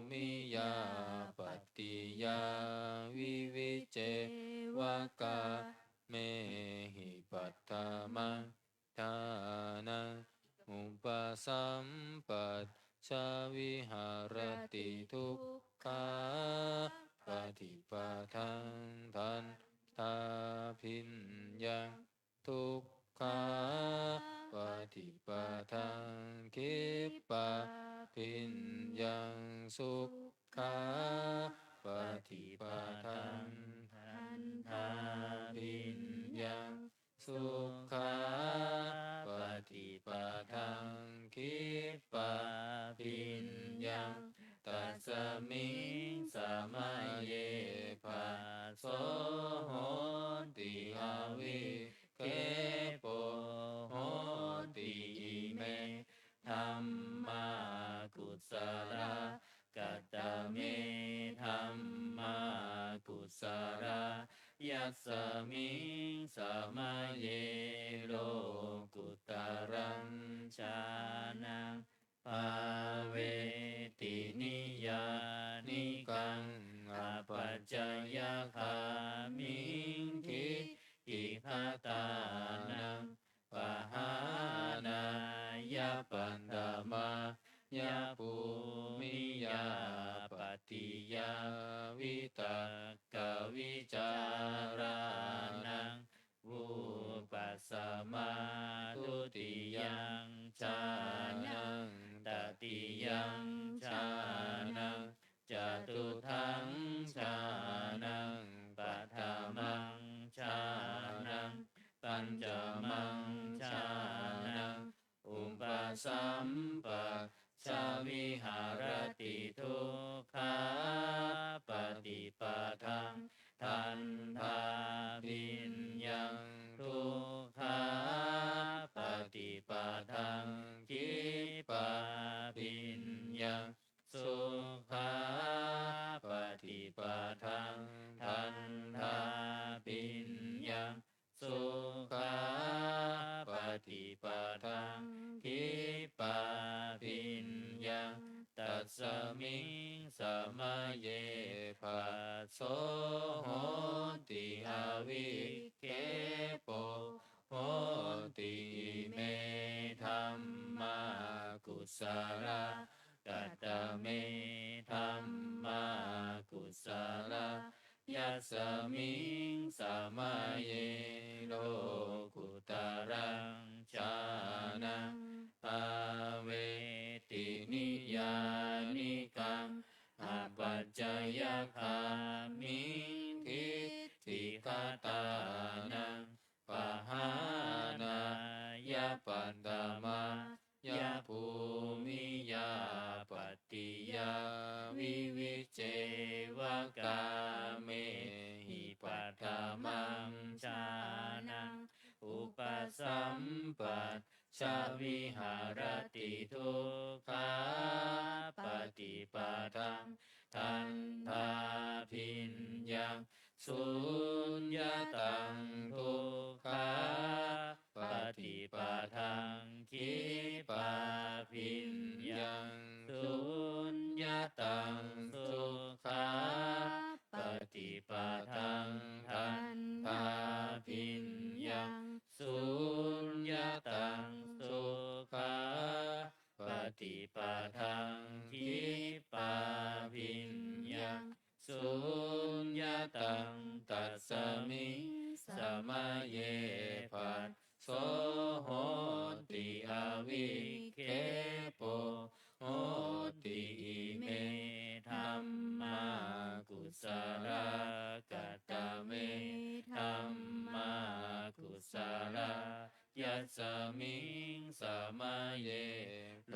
S2: มิยาปฏิยาวิวิเจวกาเมหิปัตตมังทานังอุปสัมปัชชาวิหารติทุกขาปฏิปทังทันตาพิญญังทุกขาปฏิปทังคิปะพิญญังสุขาปฏิปทังทันตาพิญญังสุขาปฏิปทังคิปะพิญญังตัสสมิงสมัยเยภาโสโหติอาวิเคโปโหติอิเมธัมมากุศลกัตตเมธัมมากุศลยัสสมิงสมัยเยโลกุตรังชานังภาเวตินิยานิกังอปัจจยคามิงทิฏฐิคตานังปหานายาปันดามายาภูมิยาปฏิยาวิตกวิจารานังวุปัสสมาทุติยังชานังตติยังชานังจตุทังชานังปัฏฐามังชานังปัญจมังชานังอุปสัมปัชชาวิหารติทุกขาปฏิปทังทันทาพิญญังทุกขาปฏิปทังคิปะพิญญังสุขาปฏิปทังทันทาพิญญัง
S1: โสโหติอวิเคโปโหติเมธัมมากุสลากัตตะเมธัมมากุสลายัสสมิงสมัยเยโลกุตรังชานังภาเวตินิยานิกังอปัจจยคามิทิฏฐิคตานังปหานายาปัตตมายาภูมิยาปฏิยาวิวิเจวกาเมหิปัฏฐมังชานังอุปสัมปัชชวิหารติทุกขาปฏิปทังทันทาพิญญังสุญญตังทุกขาปฏิปทังคิปาพิญญังสุญญตังสุขาปฏิปทังทันทาพิญญังสุญญตังสุขาปฏิปทังคิปาพิญญังสุญญตังตัสสมิงสมัยเยปัสโสโหติอวิเคโปโหติเมธัมมากุสลากัตตะเมธัมมากุสลายัสสมิงสมัยเยโล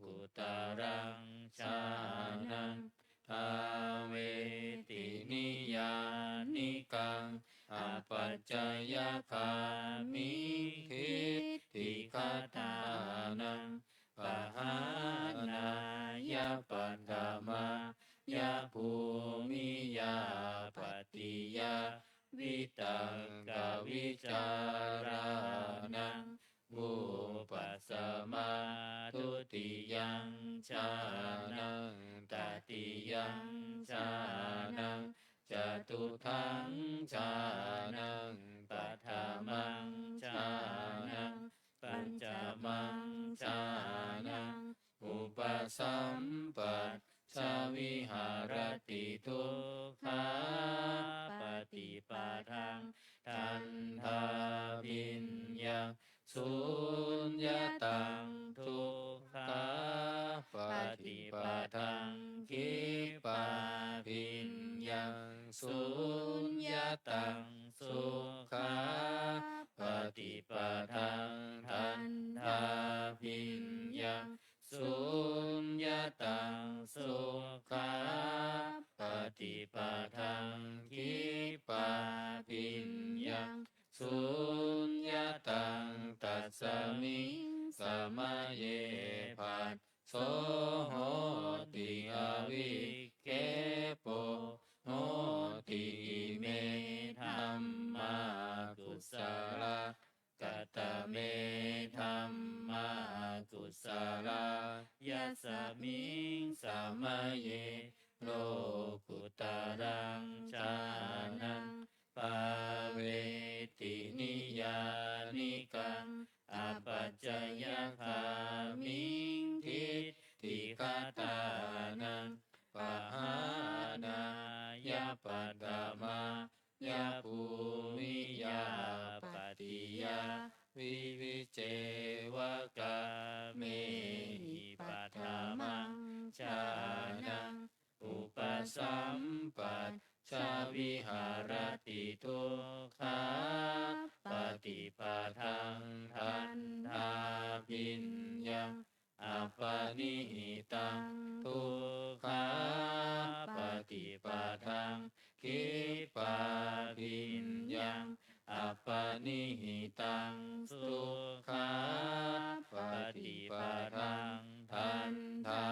S1: กุตรังชานังภาเวตินิยานิกังอปัจจยคามิทิฏฐิคตานังปหานายาปัตตมายาภูมิยาปฏิยาวิตังกวิจารานังอุปสมาทุติยังชานังตติยังชานังจตุทังชานังปัฏฐมังชานังปัญจมังชานังอุปสัมปัชชวิหารติทุกขาปฏิปทังทันทาพิญญังสุญญตังทุกขาปฏิปทังคิปาพิญญังสุญญตังสุขาปฏิปทังทันทาพิญญังสุญญตังสุขาปฏิปทังคิปาพิญญังสุญญตังตัสสมิงสมัยเยปัสโสโหติอวิเคโปโหติเมธัมมากุสลากัตตะเมธัมมากุสลายัสสมิงสมัยเยโลกุตรังชานังปาเวตินิยานิกังอปัจจยคามิทิฏฐิคตานังปหานายาปัตตมายาภูมิยาปฏิยาวิวิเจวกาเมหิปัฏฐมังชานังอุปสัมปัชชวิหารติทุกขาปฏิปทังทันทาพิญญังอปนิหิตังทุกขาปฏิปทังคิปาพิญญังอปนิหิตังสุขาปฏิปทังทันทา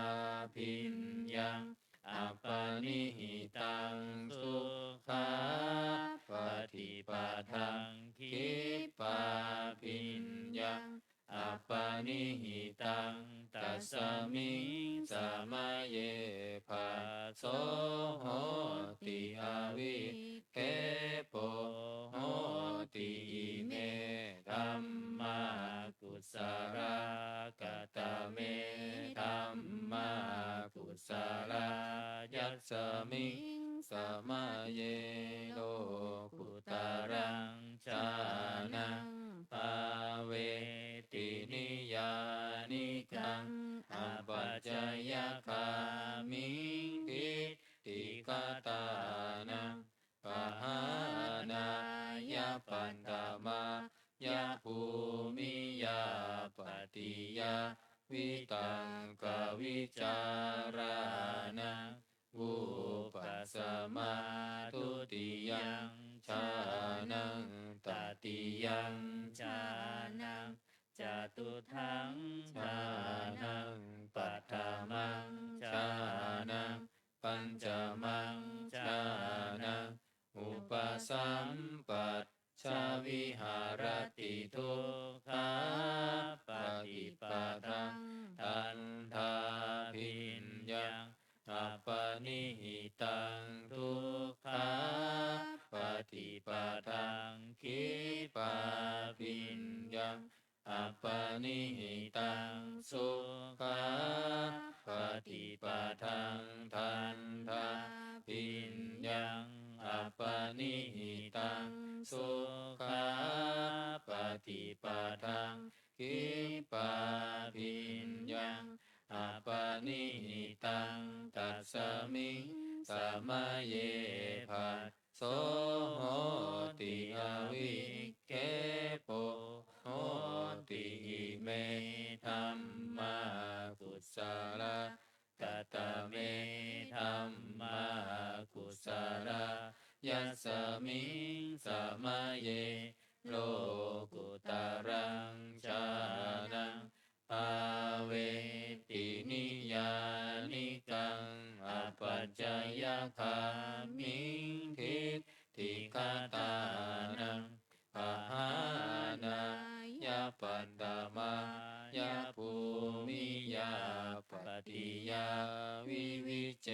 S1: พิญญังอปนิหิตังสุขาปฏิปทังคิปาพิญญังอปนิหิตังตัสสมิงสมัยเยปัสโสโหติอ
S2: เยโลกุตรังชานังปาเวตินิยานิกังอัปปัจจยคามิทิฏฐิกตานังปะหานายาปันตมายาภูมิยาปฏิยาวิตังกวิจารานังอุปัสสมาทุติยังชานังตติยังชานังจตุทังชานังปัฏฐมังชานังปัญจมังชานังอุปสัมปัชชาวิหารติทุกขาปฏิปทาทันทาภิญญังอัปปนิหิตังทุกขาปฏิปทาคิปาภิญญังอัปปนิหิตังสุขาปฏิปทาทันทาภิญญังอัปปนิหิตังสุขาปฏิปทาคิปาภิญญังอัปปนิหิตังตัสสมิงสมัยเยภัสโสโหติอวิเคโปโหติอิเมธัมมากุศลกัตเมธัมมากุศลยัสสมิงสมัยเยโลกุตรังชานังปาเวตินิยานิกังอัปปัจจยคามิทิฏฐิกตานังปะหานายาปันตมายาภูมิยาปฏิยาวิวิเจ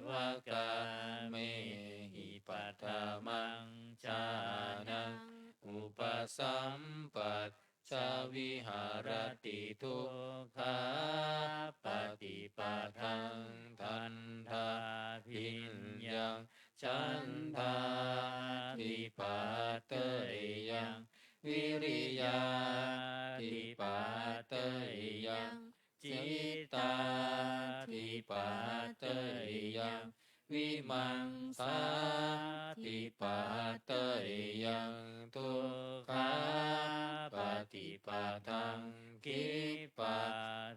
S2: วกาเมหิปัฏฐมังชานังอุปสัมปัชชาวิหารติทุกขาปฏิปทาทันทาภิญญังฉันทาธิปัตเตยังวิริยาธิปัตเตยังจิตตาธิปัตเตยังวิมังสาธิปัตเตยังทุกขาปฏิปทาคิปา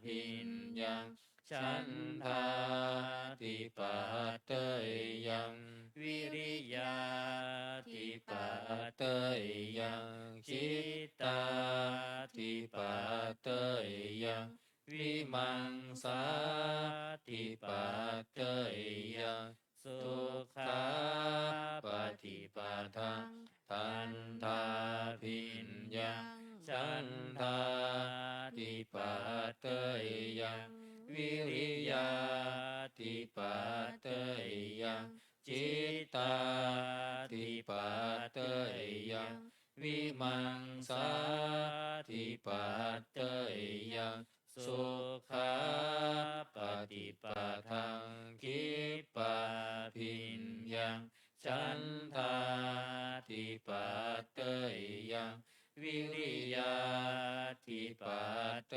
S2: ภิญญังฉันทาธิปัตเตยังวิริยาธิปัตเตยังจิตตาธิปัตเตยังวิมังสาธิปัตเตยังสุขาปฏิปทาทันทาภิญญังฉันทาธิปัตเตยังวิริยาธิปัตเตยังจิตตาธิปัตเตยังวิมังสาธิปัตเตยังสุขาปฏิปทาคิปาภิญญังฉันทาธิปัตเตยังวิริยาธิปัตเต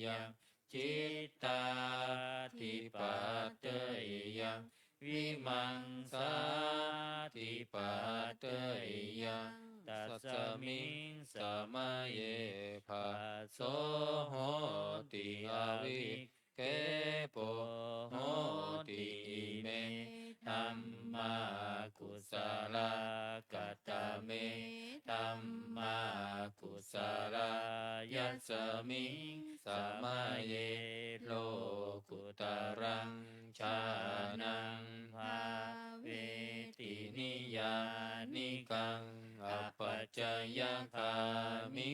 S2: ยังจิตตาธิปัตเตยังวิมังสาธิปัตเตยังตัสสมิงสมัยเยภัสโสโหติอวิเคโปโหติอิเมธัมมากุศลกัตเมธัมมากุศลยัสสมิงสมัยเยโลกุตรังชานังภาเวตินิยานิกังอัปปัจจยคามิ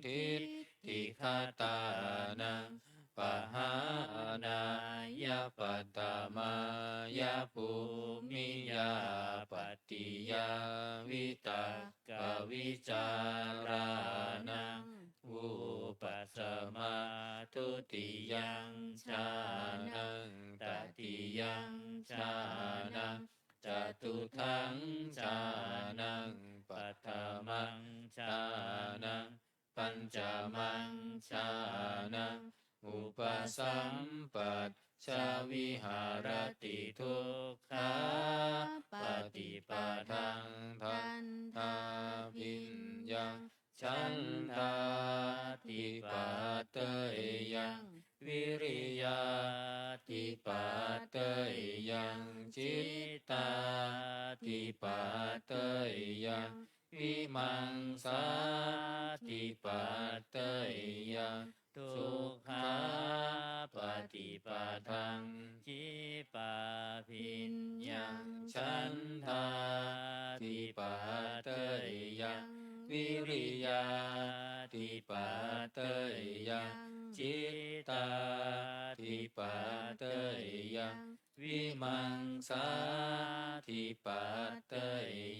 S2: ทิฏฐิคตานังปะหานายาปัตตมายาภูมิยาปฏิยาวิตากวิจารานังอุปัสสมาทุติยังชานังตติยังชานัง จตุทังชานังปัตถมังชานังปัญจมังชานังอุปสัมปัชชาวิหารติทุกขาปฏิปทังทันทาพิญญังฉันทาติปัตเตยังวิริยาติปัตเตยังจิตตาติปัตเตยังวิมังสาติปัตเตยังทุกขาปฏิปทังจิปาพิญญังฉันทาติปัตเตยังวิริยาติปัตเตยังจิตตาติปัตเตยังวิมังสาติปัตเต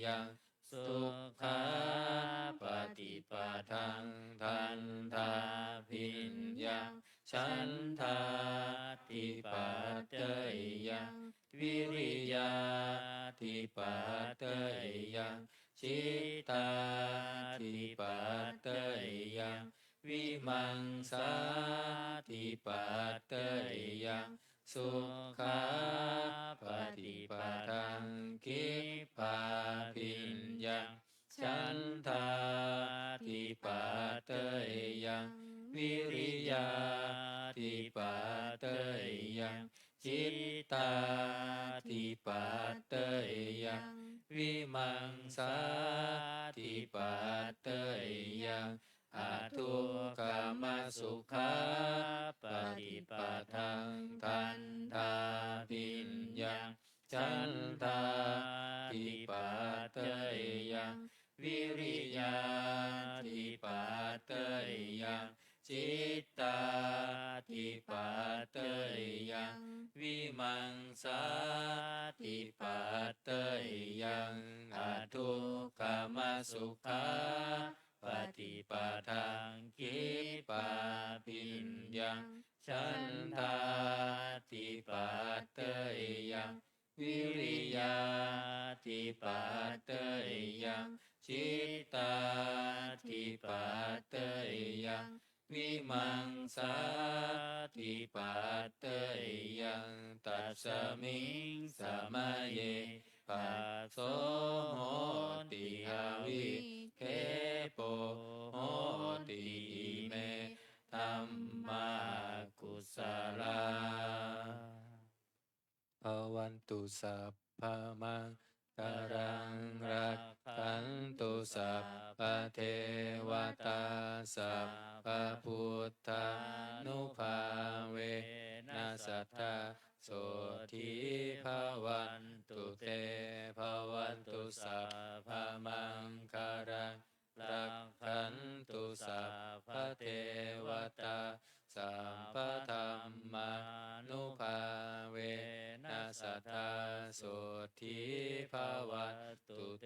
S2: ยังสุขาปฏิปทังทันทาพิญญังฉันทาติปัตเตยังวิริยาติปัตเตยังจิตตาติปัตเตยังวิมังสาติปัตเตยังสุขาปฏิปทังคิปาพิญญังฉันทาติปัตเตยังวิริยาติปัตเตยังจิตตาติปัตเตยังวิมังสาติปัตเตยังอาทุกขมสุขาปฏิปทังทันทาพิญญังฉันทาติปัตเตยังวิริยาติปัตเตยังจิตตาติปัตเตยังวิมังสาติปัตเตยังอาทุกขมสุขาปฏิปทังคิปาพิญญังฉันทาติปัตเตยังวิริยาติปัตเตยังจิตตาติปัตเตยังวิมังสาติปัตเตยังตัสมิงสมัยเยปัสโสโหติหาวิเคโปโหติอิเมธัมมากุศลาภวันตุสัพพมังคารังรักขันตุสัพพเทวตาสัพพพุทธานุภาเวนัสสัทธาโสทิภวันตุเตภวันตุสัพพมังคารังรักขันตุสัพพเทวตาสัพพธัมมานุภาเวนัสสัทธาโสทิภวันตุเต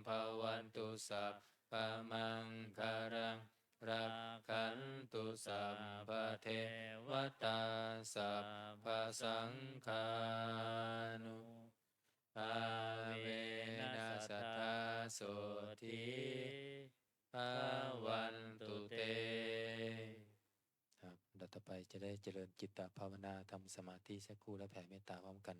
S2: ภวันตุสัพพมังคารังรักขันตุสัพพเทวตาสัพพสังฆานุภาเวนัสสัทธาโสทิภวันตุเตครับต่อไปจะได้เจริญจิตตภาวนาทำสมาธิสักครู่และแผ่เมตตาพร้อมกัน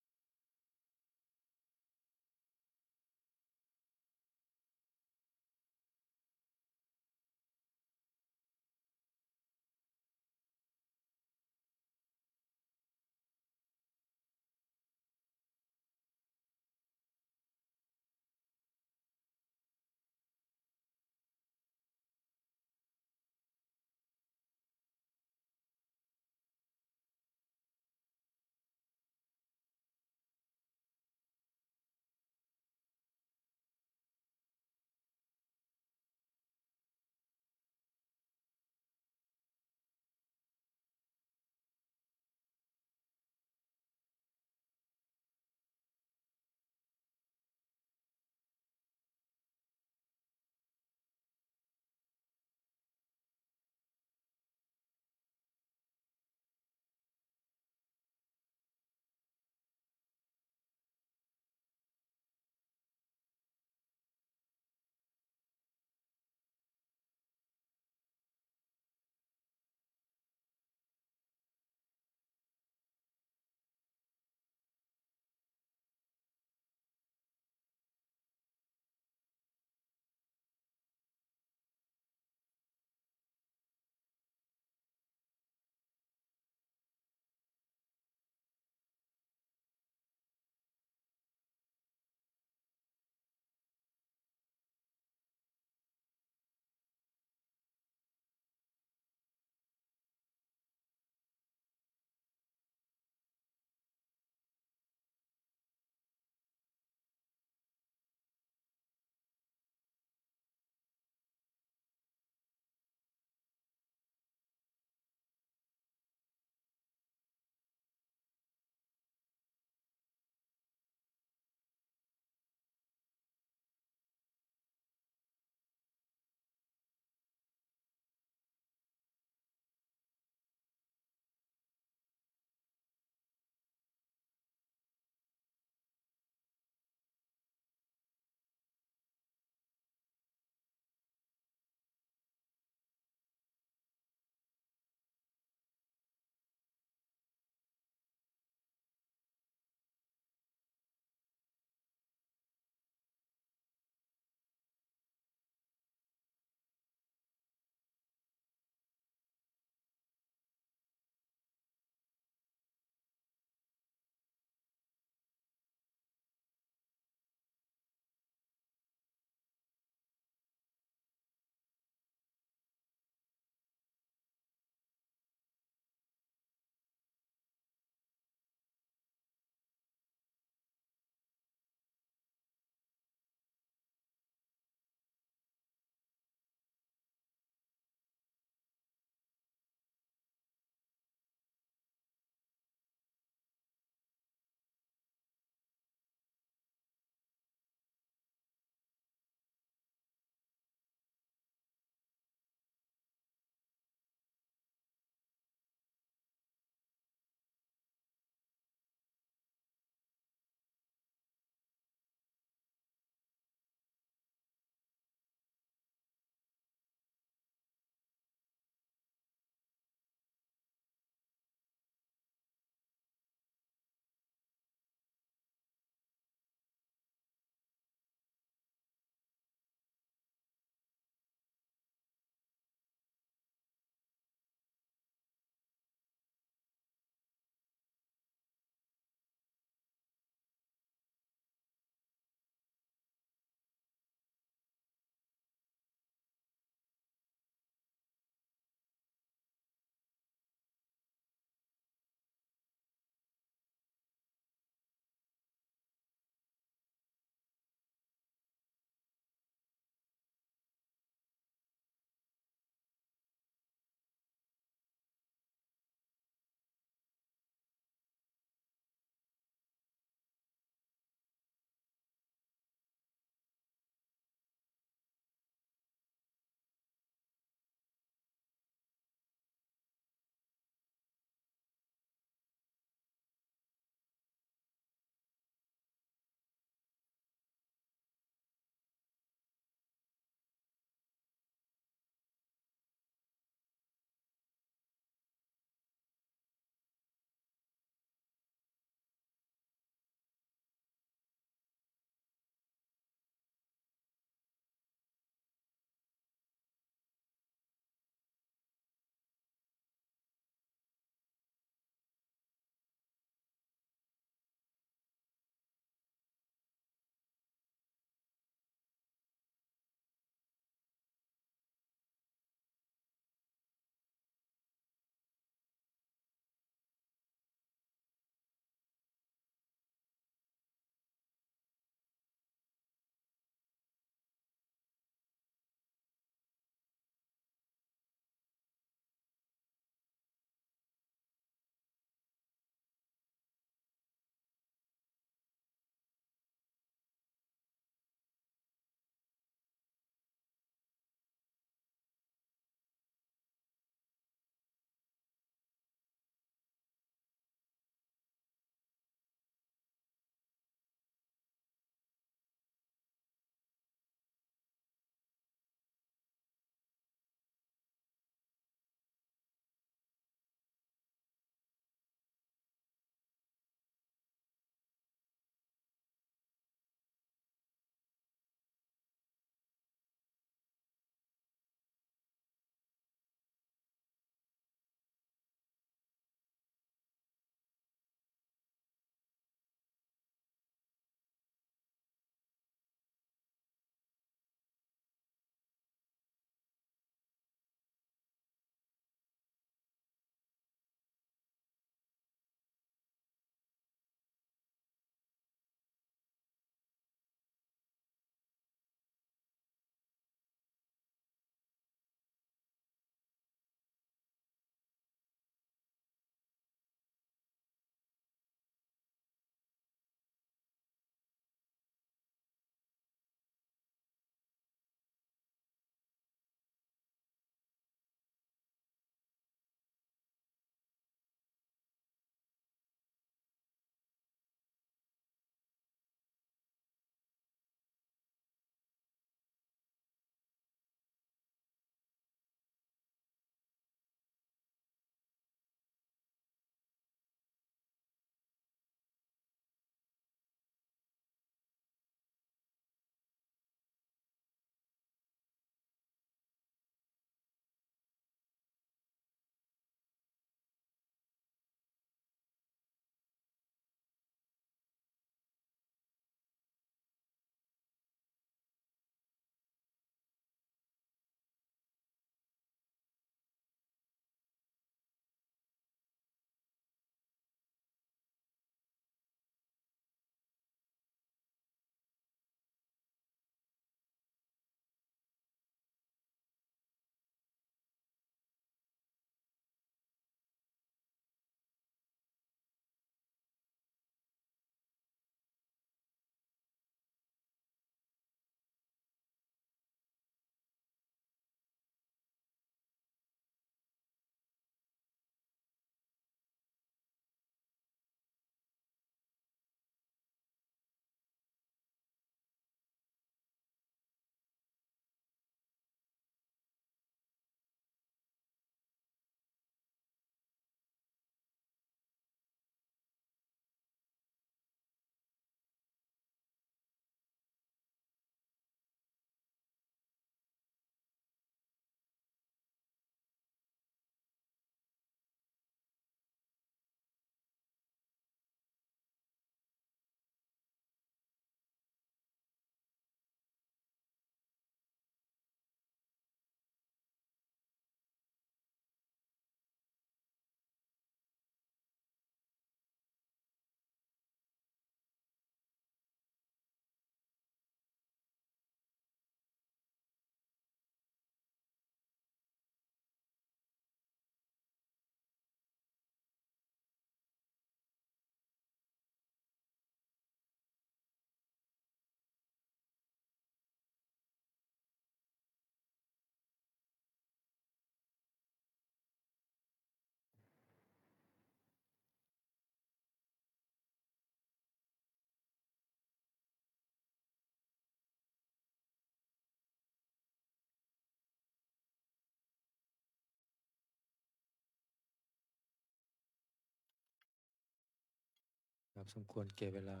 S2: สมควรแก่เวลา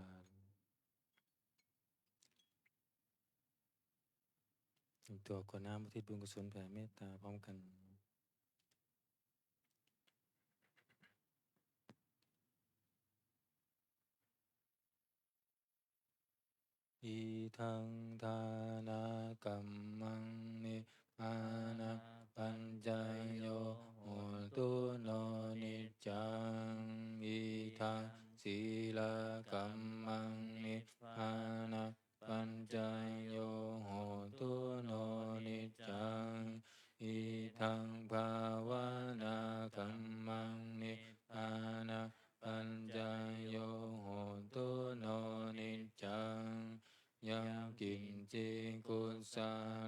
S2: ตัวก่อนน้ำอุทิศบุญกุศลแผ่เมตตาพร้อมกันอีทังทานากัมมังนิอานะปัญจโยโหตุโนนิจจังอีทังศีลกัมมังนิอานะปัญจโยโหตุโนนิจจังอีทังภาวนากัมมังนิอานะปัญจโยโหตุโนนิจจังยังกินจิกุศ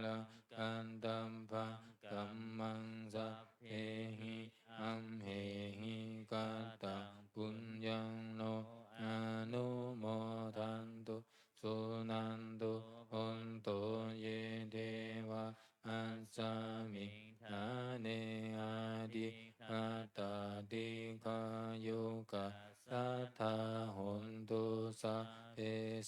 S2: ลกันตัมภะกัมมังสัพเพหิอัมเหหิกัตตังปุญญังโนอนุโมทันตุสุนันตุหนตุเยเทวะอัสสมิทาเนอาดิอัตตาติกายุกะสัทธาหนตุสัพเพ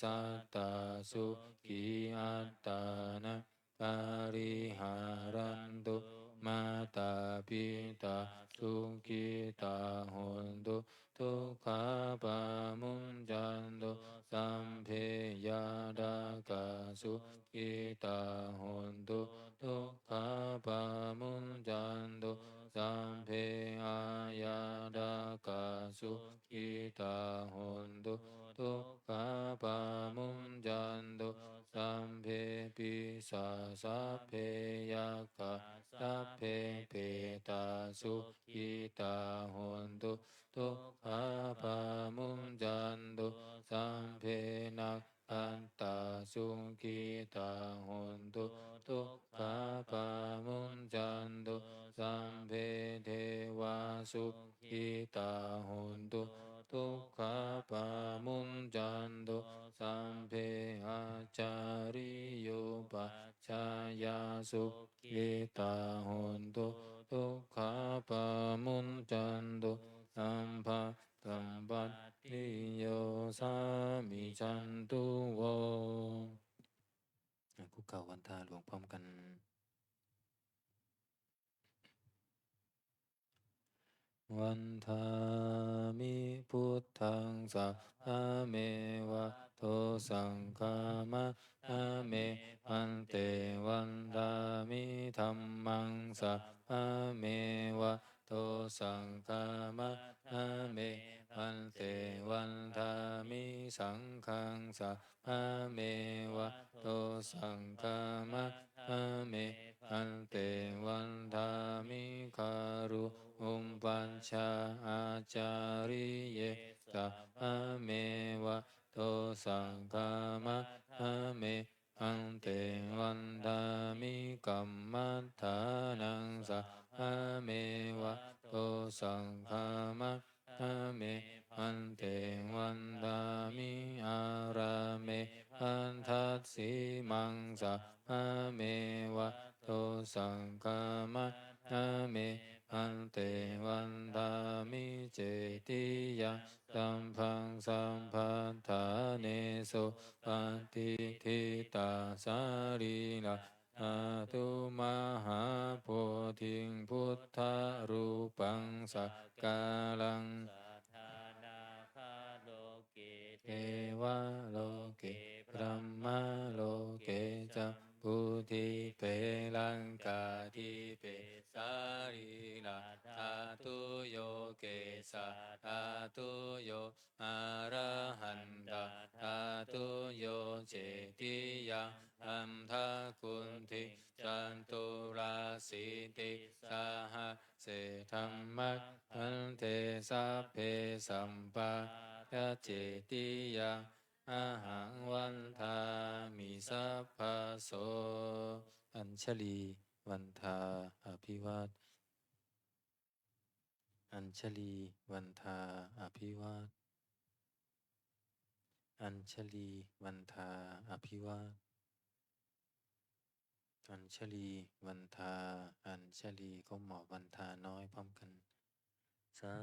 S2: สัตตาสุขีอัตตานะปาริหารันตุมาตาปิตาสุขิตาหนตุทุกขาปามุญจันตุสัมเพยาดากาสุขิตาหนตุทุกขาปามุญจันตุสัมเพอายาดากาสุขิตาหนตุทุกขาปามุญจันตุสัมเพปิสาสัพเพยัคขะสัพเพเปตาสุขิตาหนตุทุกขาปามุญจันตุสัมเพนักขันตาสุขิตาหนตุทุกขาปามุญจันตุสัมเพเทวาสุขิตาหนตุทุกขาปามุญจันตุสัมเพอาจาริโยปัจจายาสุขิตาหนตุทุกขาปามุญจันตุสัมภะสัมปัตติโยสามิจันตุโวคุกเข่าวันทาหลวงพร้อมกันวันทามิพุทธังสัพพะเมวะโตสังฆามะอะเมพันเตวันทามิธัมมังสัพพะเมวะโตสังฆามะอะเมพันเตวันทามิสังฆังสัพพะเมวะโตสังฆามะอะเมพันเตวันทามิคารุอุมปัญชาอาจาริเยสัพพะเมวะโตสังฆามะอะเมอันเตวันทามิกัมมัฏฐานังสัพพะเมวะโตสังฆามะอะเมอันเตวันทามิอาราเมพันทัสสิมังสัพพะเมวะโตสังฆามะอะเมอันเตวันทามิเจติยาสัมพังสัมพัทธาเนโสปฏิทิตาสารีนาอาตุมหาโพธิงพุทธรูปังสักกาลังเทวโลเกพรหมโลเกจะพุธิเปลังกาทิเปสารีนาธาตุโยเกสะธาตุโยอะระหันตาธาตุโยเจติยังอัมทาคุณทิจันตุราสิติสหเสธัมมัคคันเทสัพเพสัมปะยะเจติยังอาหังวันทามิสัพพะโสอัญชลีวันทาอภิวาทอัญชลีวันทาอภิวาทอัญชลีวันทาอภิวาทอัญชลีวันทาอัญชลีก็หมอบวันทาน้อยพร้อมกันสา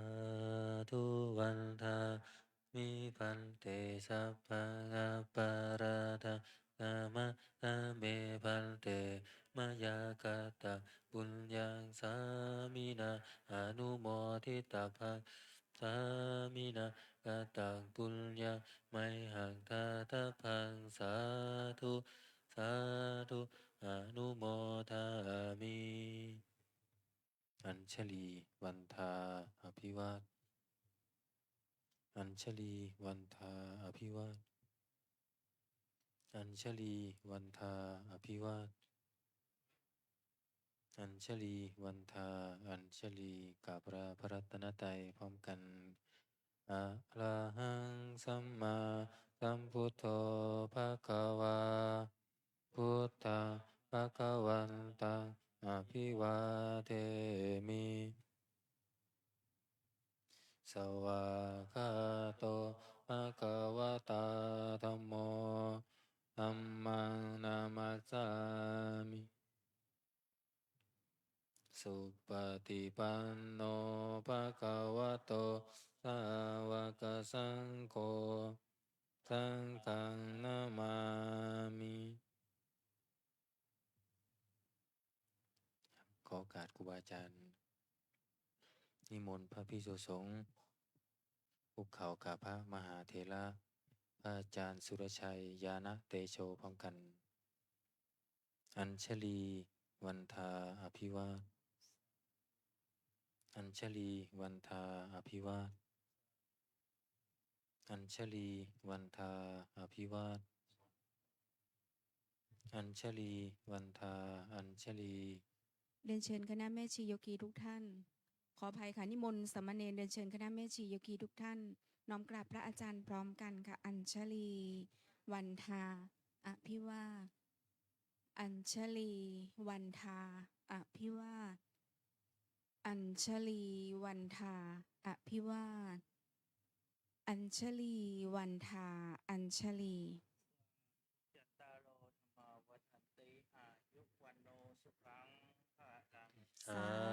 S2: ธุวันทามิ มิพันเตสัพพะสัพปะราทะกามะกะเมพันเตมยากาตะปุญญังสามินาอนุโมทิตาภะสามินากาตังปุญญาไมหังคาตาพังสาธุสาธุอนุโมทามิ อัญชลีวันทาอภิวาทอัญชลีวันทาอภิวาทอัญชลีวันทาอภิวาทอัญชลีวันทาอัญชลีกราบพระรัตนตรัยพร้อมกันอะระหังสัมมาสัมพุทโธภะคะวาพุทธังภะคะวันตังอภิวาเทมิ สวากขาโตภะคะวะตาธัมโมธัมมังนามัสสามิ สุปฏิปันโนภะคะวะโตสาวกสังโฆสังฆังนามามิ ขอโอกาสครูบาอาจารย์นิมนต์พระภิกษุสงฆ์ภูเขากับพระมหาเถระพระอาจารย์สุรชัยยานะเตโชพร้อมกัน อัญชลีวันทาอภิวาทอัญชลีวันทาอภิวาทอัญชลีวันทาอภิวาทอัญชลีวันทาอัญชลี
S3: เรียนเชิญคณะแม่ชีโยกีทุกท่าน ขออภัยค่ะนิมนต์สามเณรเรียนเชิญคณะแม่ชีโยกีทุกท่าน น้อมกราบพระอาจารย์พร้อมกันค่ะ อัญชลีวันทาอภิวาทอัญชลีวันทาอภิวาทอัญชลีวันทาอภิวาทอัญชลีวันทาอัญชลี
S1: จัตตารโอธรรมาวัฏันติอายุวันโนสุขังภะลัง
S2: สา